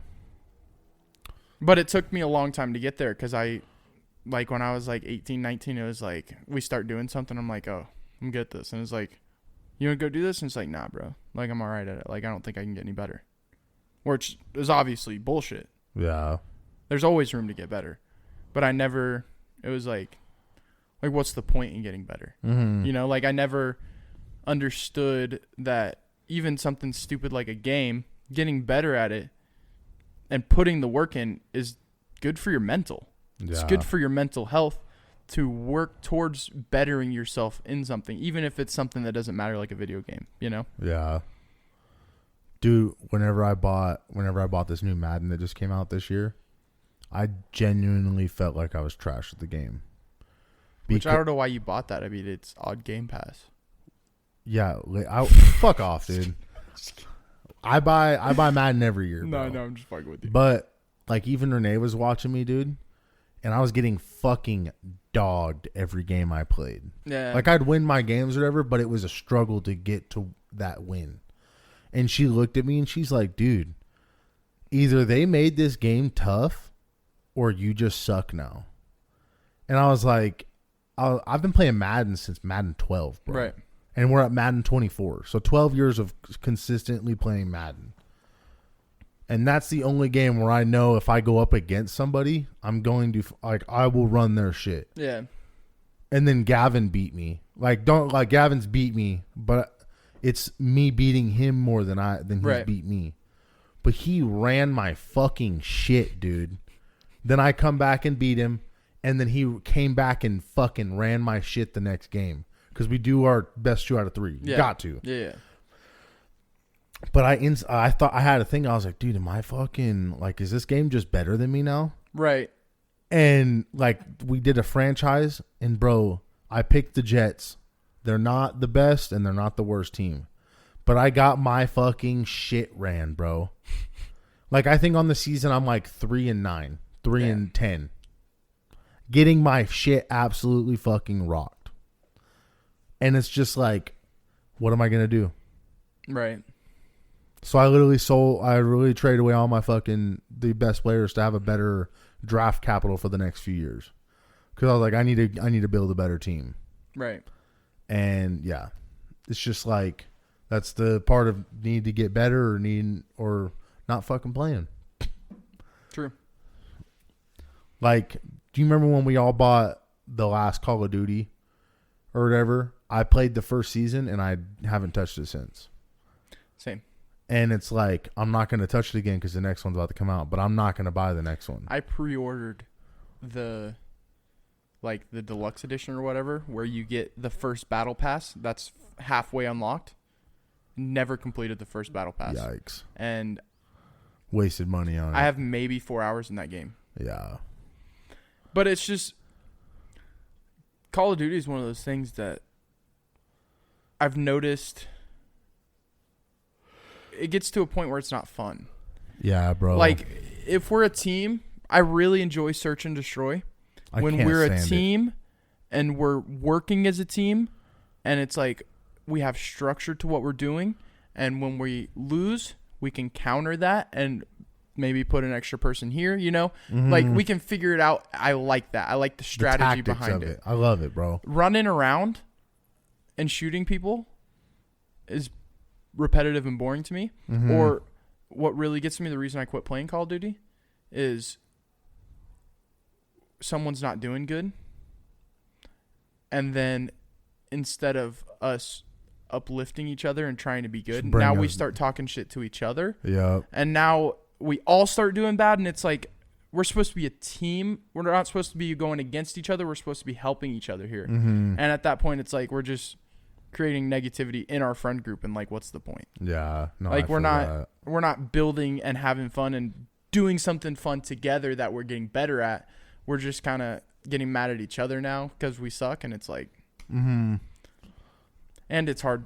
But it took me a long time to get there because when I was like 18, 19, it was like, we start doing something. I'm like, oh, I'm good at this. And it's like, you want to go do this? And it's like, nah, bro. Like, I'm all right at it. Like, I don't think I can get any better. Which is obviously bullshit. Yeah. There's always room to get better. But it was like what's the point in getting better? Mm-hmm. You know, like I never understood that even something stupid like a game, getting better at it and putting the work in is good for your mental. Yeah. It's good for your mental health to work towards bettering yourself in something, even if it's something that doesn't matter, like a video game, you know? Yeah. Dude, whenever I bought this new Madden that just came out this year, I genuinely felt like I was trash at the game. Which I don't know why you bought that. I mean, it's on Game Pass. Yeah, fuck off, dude. I buy Madden every year, bro. No, I'm just fucking with you. But like even Renee was watching me, dude, and I was getting fucking dogged every game I played. Yeah. Like I'd win my games or whatever, but it was a struggle to get to that win. And she looked at me and she's like, dude, either they made this game tough or you just suck now. And I was like, I've been playing Madden since Madden 12, bro. Right. And we're at Madden 24. So 12 years of consistently playing Madden. And that's the only game where I know if I go up against somebody, I'm going to, like, I will run their shit. Yeah. And then Gavin beat me. Gavin's beat me, but it's me beating him more than he's beat me. But he ran my fucking shit, dude. Then I come back and beat him, and then he came back and fucking ran my shit the next game because we do our best 2 out of 3. Yeah. Got to. Yeah. But I thought I had a thing. I was like, dude, am I fucking like? Is this game just better than me now? Right. And like we did a franchise, and bro, I picked the Jets. They're not the best, and they're not the worst team, but I got my fucking shit ran, bro. Like I think on the season I'm like 3-9. 3-10, getting my shit absolutely fucking rocked, and it's just like, what am I gonna do? Right. So I really traded away all my the best players to have a better draft capital for the next few years, because I was like, I need to build a better team. Right. And yeah, it's just like that's the part of need to get better or not fucking playing. True. Like, do you remember when we all bought the last Call of Duty or whatever. I played the first season and I haven't touched it since. Same. And it's like, I'm not going to touch it again because the next one's about to come out, but I'm not going to buy the next one. I pre-ordered the deluxe edition or whatever, where you get the first battle pass that's halfway unlocked. Never completed the first battle pass. Yikes. And wasted money on it. I have maybe 4 hours in that game. Yeah. But it's just, Call of Duty is one of those things that I've noticed it gets to a point where it's not fun. Yeah, bro. Like, if we're a team, I really enjoy search and destroy. When we're a team and we're working as a team, and it's like we have structure to what we're doing, and when we lose, we can counter that and maybe put an extra person here, you know? Mm-hmm. Like, we can figure it out. I like that. I like the strategy behind it. I love it, bro. Running around and shooting people is repetitive and boring to me. Mm-hmm. Or what really gets me, the reason I quit playing Call of Duty, is someone's not doing good, and then instead of us uplifting each other and trying to be good, now we start talking shit to each other. Yeah. And now we all start doing bad, and it's like, we're supposed to be a team. We're not supposed to be going against each other. We're supposed to be helping each other here. Mm-hmm. And at that point, it's like we're just creating negativity in our friend group, and like, what's the point? Yeah. No, like, we're not building and having fun and doing something fun together that we're getting better at. We're just kind of getting mad at each other now because we suck, and it's like, and it's hard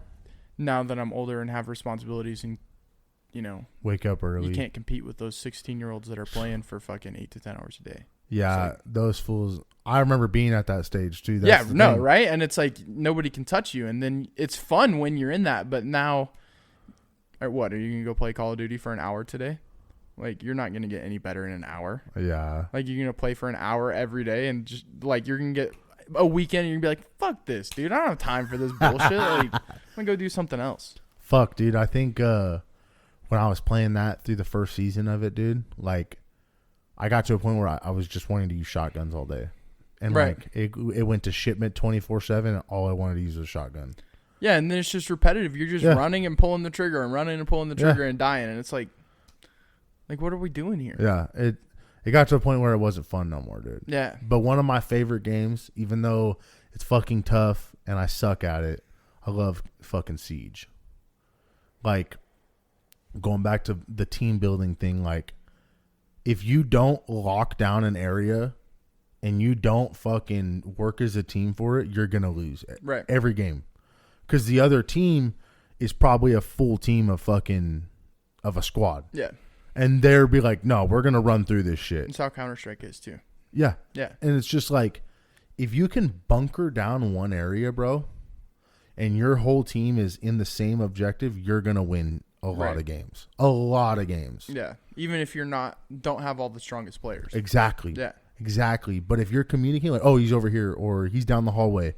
now that I'm older and have responsibilities, and you know, wake up early. You can't compete with those 16-year-olds that are playing for fucking 8 to 10 hours a day. Yeah, like, those fools. I remember being at that stage too. That's right? And it's like nobody can touch you, and then it's fun when you're in that. But now, are you gonna go play Call of Duty for an hour today? Like, you're not gonna get any better in an hour. Yeah. Like, you're gonna play for an hour every day, and just like you're gonna get a weekend, and you're gonna be like, "Fuck this, dude! I don't have time for this bullshit. Like, I'm gonna go do something else." Fuck, dude. I think when I was playing that through the first season of it, dude, like, I got to a point where I was just wanting to use shotguns all day. And, like, it went to shipment 24/7, and all I wanted to use was a shotgun. Yeah, and then it's just repetitive. You're just running and pulling the trigger and running and pulling the trigger and dying. And it's like, what are we doing here? Yeah, it got to a point where it wasn't fun no more, dude. Yeah. But one of my favorite games, even though it's fucking tough and I suck at it, I love fucking Siege. Like, going back to the team building thing, like, if you don't lock down an area and you don't fucking work as a team for it, you're going to lose every game. Because the other team is probably a full team of a squad. Yeah. And they'll be like, no, we're going to run through this shit. That's how Counter-Strike is too. Yeah. Yeah. And it's just like, if you can bunker down one area, bro, and your whole team is in the same objective, you're going to win a lot of games. A lot of games. Yeah. Even if don't have all the strongest players. Exactly. Yeah. Exactly. But if you're communicating like, oh, he's over here or he's down the hallway.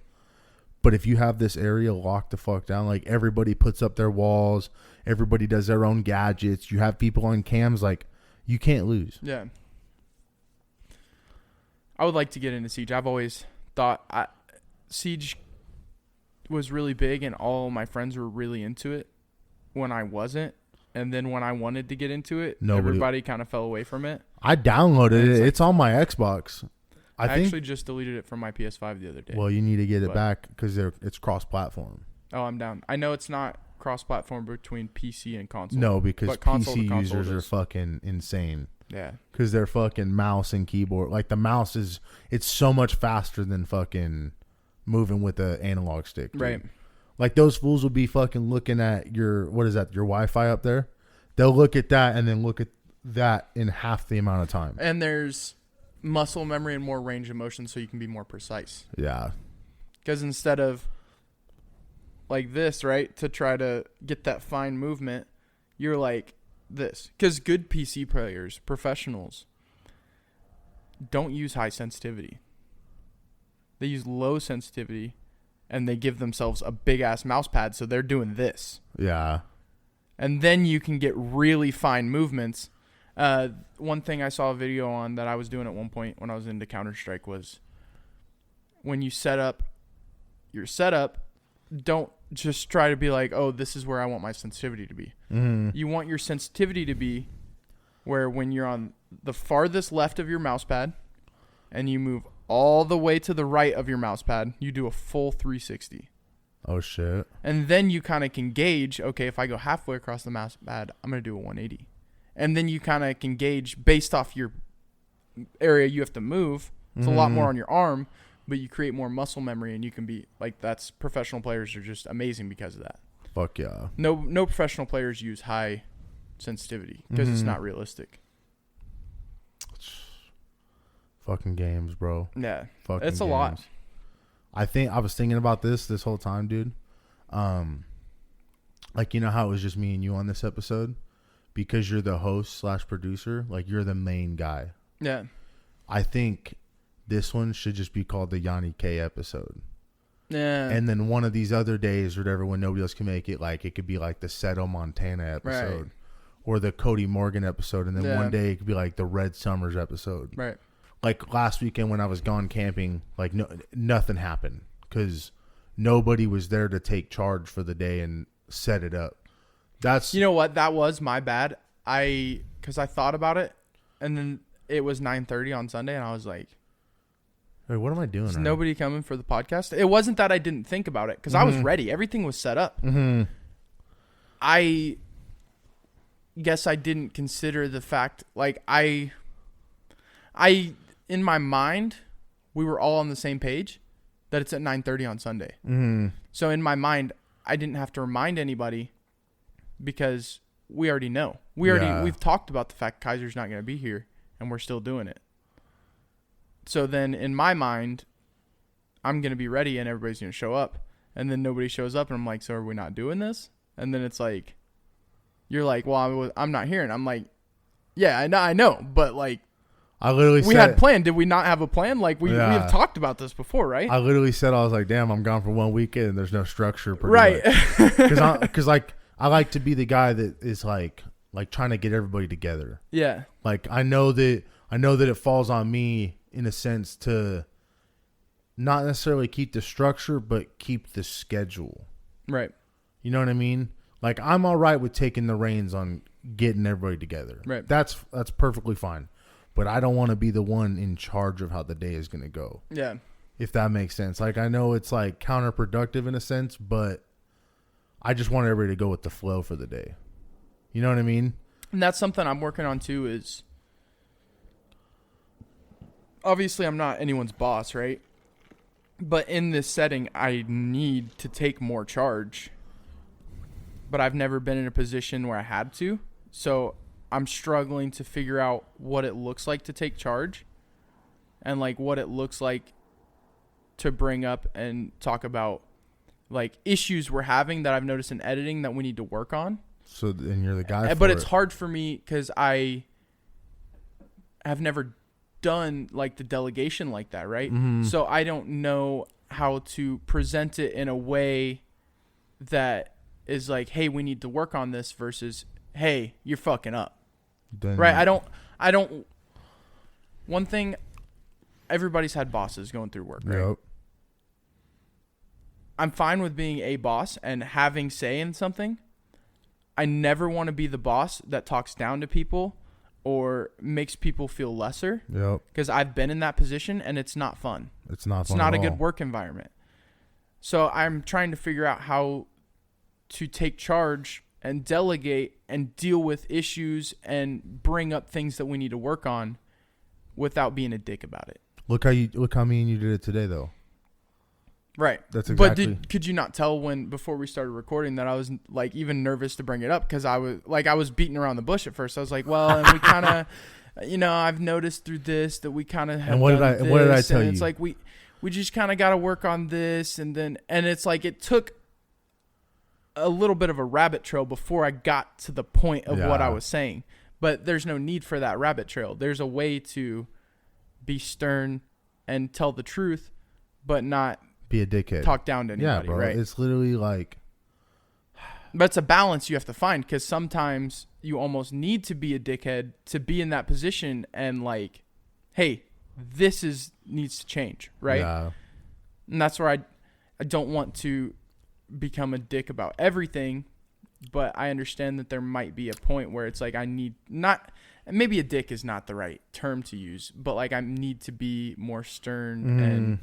But if you have this area locked the fuck down, like, everybody puts up their walls, everybody does their own gadgets, you have people on cams, like, you can't lose. Yeah. I would like to get into Siege. I've always thought Siege was really big, and all my friends were really into it when I wasn't. And then when I wanted to get into it, everybody kind of fell away from it. I downloaded it. It's on my Xbox. I actually just deleted it from my PS5 the other day. Well, you need to get it back because it's cross-platform. Oh, I'm down. I know it's not cross-platform between PC and console. No, because PC users are fucking insane. Yeah. Because they're fucking mouse and keyboard. Like, the mouse it's so much faster than fucking moving with the analog stick. Dude. Right. Like, those fools will be fucking looking at your Wi-Fi up there. They'll look at that and then look at that in half the amount of time. And there's muscle memory and more range of motion, so you can be more precise. Yeah. Because instead of like this, right, to try to get that fine movement, you're like this. Because good PC players, professionals, don't use high sensitivity. They use low sensitivity, and they give themselves a big-ass mouse pad, so they're doing this. Yeah. And then you can get really fine movements. One thing I saw a video on that I was doing at one point when I was into Counter-Strike was when you set up your setup, don't just try to be like, oh, this is where I want my sensitivity to be. You want your sensitivity to be where when you're on the farthest left of your mouse pad and you move all the way to the right of your mouse pad, you do a full 360. Oh, shit. And then you kind of can gauge, okay, if I go halfway across the mouse pad, I'm going to do a 180. And then you kind of can gauge based off your area you have to move. It's a lot more on your arm, but you create more muscle memory, and you can be like, that's professional players are just amazing because of that. Fuck yeah. No professional players use high sensitivity because it's not realistic. Fucking games, bro. Yeah. Fucking It's a games. lot. I was thinking about this whole time, dude. Like, you know how it was just me and you on this episode? Because you're the host / producer, like you're the main guy. Yeah. I think this one should just be called the YonnyK episode. Yeah. And then one of these other days or whatever, when nobody else can make it, like it could be like the Seto Montana episode. Right. Or the Cody Morgan episode. And then Yeah. one day it could be like the Red Summers episode. Right. Like last weekend when I was gone camping, like nothing happened because nobody was there to take charge for the day and set it up. That's, You know what? That was my bad. Because I thought about it, and then it was 9:30 on Sunday, and I was like, wait, what am I doing? is right nobody coming for the podcast? It wasn't that I didn't think about it, because I was ready. Everything was set up. I guess I didn't consider the fact, like, I in my mind, we were all on the same page that it's at 9:30 on Sunday. So in my mind, I didn't have to remind anybody because we already know. We've talked about the fact Kaiser's not going to be here, and we're still doing it. So then in my mind, I'm going to be ready and everybody's going to show up. And then nobody shows up, and I'm like, so are we not doing this? And then it's like, you're like, well, I'm not here. And I'm like, yeah, I know. But like, I literally we had planned. Did we not have a plan? Like we have talked about this before, right? I literally said, I was like, damn, I'm gone for one weekend and there's no structure. Right. Because like, I like to be the guy that is like trying to get everybody together. Yeah. Like I know that it falls on me in a sense to not necessarily keep the structure, but keep the schedule. Right. You know what I mean? Like I'm all right with taking the reins on getting everybody together. Right. That's perfectly fine. But I don't want to be the one in charge of how the day is going to go. Yeah. If that makes sense. Like I know it's like counterproductive in a sense, but I just want everybody to go with the flow for the day. You know what I mean? And that's something I'm working on too is obviously I'm not anyone's boss, right? But in this setting, I need to take more charge. But I've never been in a position where I had to. So I'm struggling to figure out what it looks like to take charge and like what it looks like to bring up and talk about like issues we're having that I've noticed in editing that we need to work on. So then you're the guy for But it's it. hard for me because I have never done like the delegation like that, right? So I don't know how to present it in a way that is like, hey, we need to work on this versus, hey, you're fucking up. Then Right? I don't. One thing, everybody's had bosses going through work, right? Yep. I'm fine with being a boss and having say in something. I never want to be the boss that talks down to people or makes people feel lesser. Yep. Because I've been in that position and it's not fun. It's not It's fun not at a all. good work environment. So I'm trying to figure out how to take charge and delegate and deal with issues and bring up things that we need to work on without being a dick about it. Look how me and you did it today though. Right. That's exactly. But could you not tell before we started recording that I was like even nervous to bring it up because I was beating around the bush at first. I was like, well, and we kind of, I've noticed through this that we kind of have. And what did I tell you? It's like we just kind of got to work on this, and it's like it took a little bit of a rabbit trail before I got to the point of what I was saying. But there's no need for that rabbit trail. There's a way to be stern and tell the truth, but not Be a dickhead. talk down to anybody, yeah, bro. right? It's literally like. But it's a balance you have to find because sometimes you almost need to be a dickhead to be in that position and like, hey, this needs to change, right? Yeah. And that's where I don't want to become a dick about everything, but I understand that there might be a point where it's like I need not, maybe a dick is not the right term to use, but like I need to be more stern and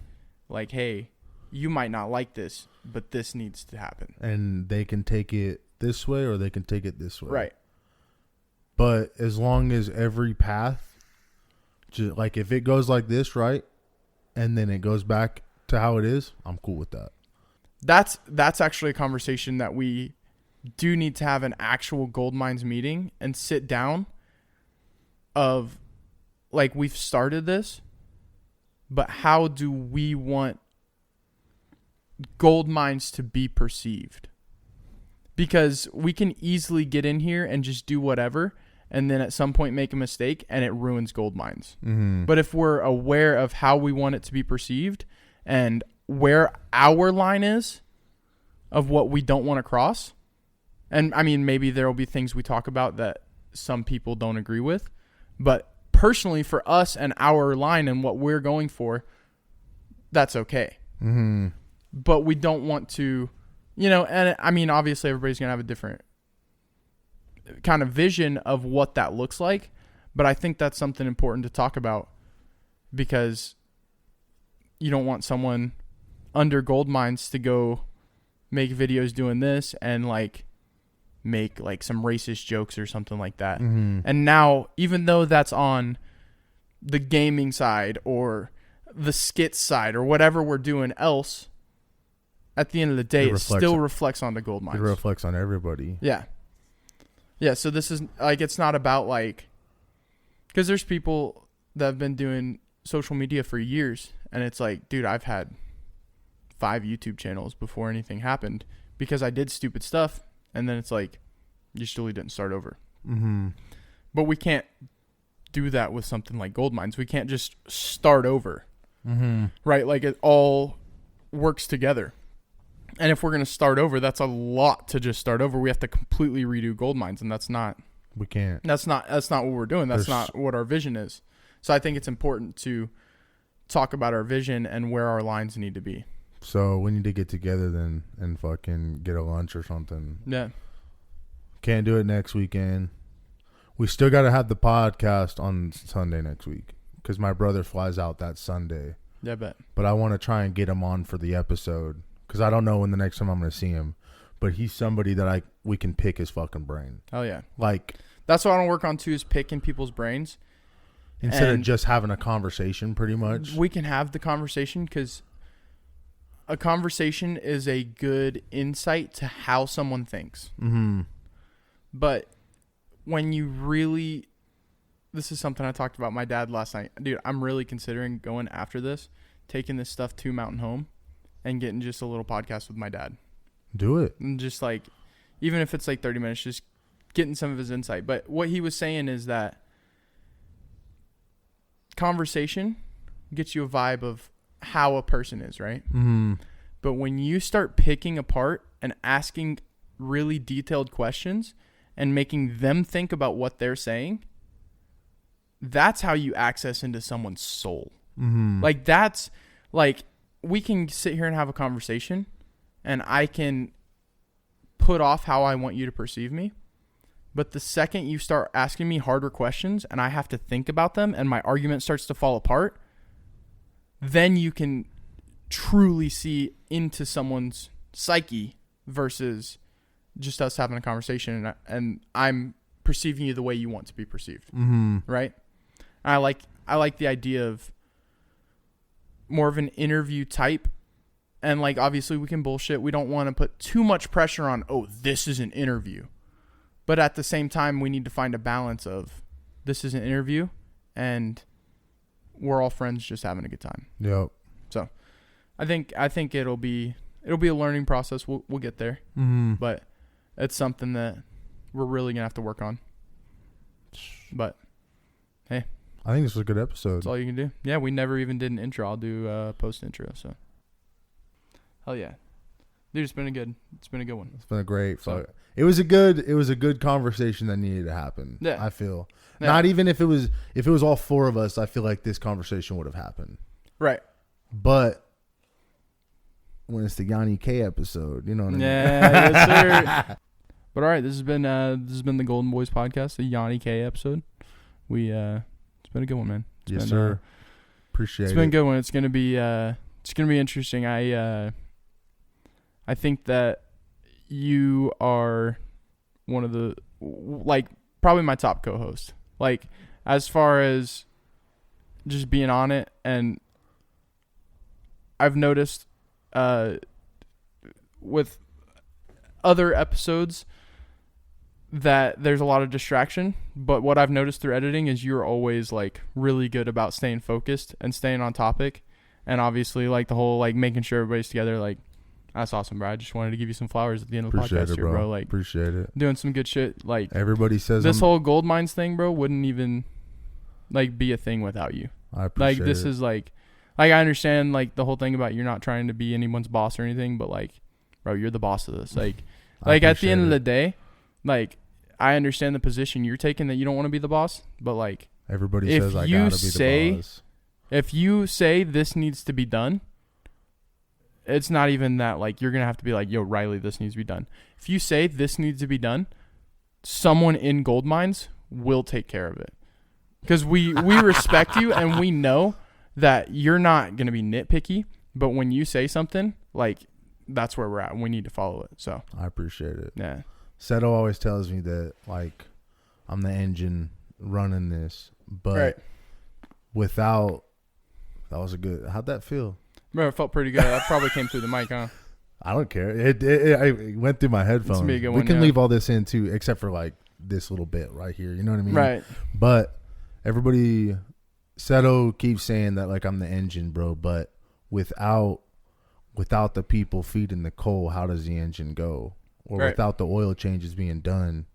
like, hey, you might not like this, but this needs to happen. And they can take it this way or they can take it this way. Right. But as long as every path, like if it goes like this, right, and then it goes back to how it is, I'm cool with that. That's actually a conversation that we do need to have an actual gold mines meeting and sit down of like, we've started this, but how do we want gold mines to be perceived? Because we can easily get in here and just do whatever and then at some point make a mistake and it ruins gold mines. But if we're aware of how we want it to be perceived and where our line is of what we don't want to cross, and I mean, maybe there will be things we talk about that some people don't agree with, but personally for us and our line and what we're going for, that's okay. But we don't want to, and I mean, obviously everybody's going to have a different kind of vision of what that looks like. But I think that's something important to talk about because you don't want someone under gold mines to go make videos doing this and like make like some racist jokes or something like that. And now, even though that's on the gaming side or the skits side or whatever we're doing else, at the end of the day, it still reflects on the gold mines. It reflects on everybody. Yeah. Yeah. So this is like, it's not about like, because there's people that have been doing social media for years and it's like, dude, I've had 5 YouTube channels before anything happened because I did stupid stuff. And then it's like, you still didn't start over. But we can't do that with something like gold mines. We can't just start over. Right? Like it all works together. And if we're going to start over, that's a lot to just start over. We have to completely redo gold mines, and that's not. We can't. That's not what we're doing. That's not what our vision is. So I think it's important to talk about our vision and where our lines need to be. So we need to get together then and fucking get a lunch or something. Yeah. Can't do it next weekend. We still got to have the podcast on Sunday next week because my brother flies out that Sunday. Yeah, I bet. But I want to try and get him on for the episode because I don't know when the next time I'm going to see him. But he's somebody that we can pick his fucking brain. Oh, yeah. Like, that's what I want to work on, too, is picking people's brains. Instead of just having a conversation, pretty much. We can have the conversation because a conversation is a good insight to how someone thinks. But when you really... This is something I talked about with my dad last night. Dude, I'm really considering going after this, taking this stuff to Mountain Home and getting just a little podcast with my dad. Do it. And just like, even if it's like 30 minutes, just getting some of his insight. But what he was saying is that conversation gets you a vibe of how a person is, right? But when you start picking apart and asking really detailed questions and making them think about what they're saying, that's how you access into someone's soul. Like that's like, we can sit here and have a conversation and I can put off how I want you to perceive me. But the second you start asking me harder questions and I have to think about them and my argument starts to fall apart, then you can truly see into someone's psyche versus just us having a conversation and I'm perceiving you the way you want to be perceived. Right? I like the idea of more of an interview type. And like, obviously we can bullshit. We don't want to put too much pressure on, oh, this is an interview. But at the same time, we need to find a balance of this is an interview and we're all friends just having a good time. Yep. So I think it'll be a learning process. We'll get there. But it's something that we're really going to have to work on. But hey, I think this was a good episode. That's all you can do. Yeah, we never even did an intro. I'll do post intro. So, hell yeah, dude, it's been a good one. It's been a great. It was a good conversation that needed to happen. Yeah, I feel not even if it was all 4 of us. I feel like this conversation would have happened. Right. But when it's the YonnyK episode. You know what I mean? Yeah, yes, sir. But all right, this has been the Golden Boys podcast, the YonnyK episode. It's been a good one, man. Yes, sir. Appreciate it. It's been a good one. It's gonna be interesting. I think that you are one of the probably my top co-host. Like as far as just being on it, and I've noticed with other episodes that there's a lot of distraction, but what I've noticed through editing is you're always like really good about staying focused and staying on topic, and obviously like the whole like making sure everybody's together. Like that's awesome, bro. I just wanted to give you some flowers at the end of the podcast here, bro. Like appreciate it. Doing some good shit. Like everybody says this whole gold mines thing, bro, wouldn't even like be a thing without you. I appreciate like this it. is like I understand like the whole thing about you're not trying to be anyone's boss or anything, but like, bro, you're the boss of this. Like at the end of the day, like I understand the position you're taking that you don't want to be the boss, but like everybody says I gotta be the boss. If you say this needs to be done, it's not even that like you're gonna have to be like, yo, Riley, this needs to be done. If you say this needs to be done, someone in gold mines will take care of it, because we respect you and we know that you're not gonna be nitpicky. But when you say something, like that's where we're at, and we need to follow it. So I appreciate it. Yeah. Seto always tells me that like I'm the engine running this, but right. That was a good. How'd that feel? Bro, it felt pretty good. That probably came through the mic, huh? I don't care. It went through my headphones. Be a good we one, can leave all this in too, except for like this little bit right here. You know what I mean? Right. But everybody, Seto keeps saying that like I'm the engine, bro. But without the people feeding the coal, how does the engine go? Or right. Without the oil changes being done,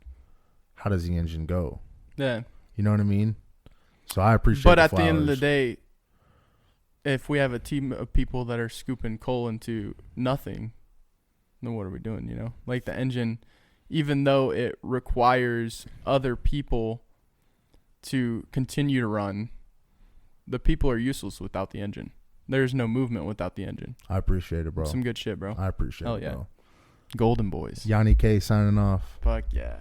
how does the engine go? Yeah. You know what I mean? So I appreciate. But at the end of the day, if we have a team of people that are scooping coal into nothing, then what are we doing, you know? Like the engine, even though it requires other people to continue to run, the people are useless without the engine. There's no movement without the engine. I appreciate it, bro. Some good shit, bro. I appreciate Hell it, yeah. bro. GoldenBoys. YonnyK signing off. Fuck yeah.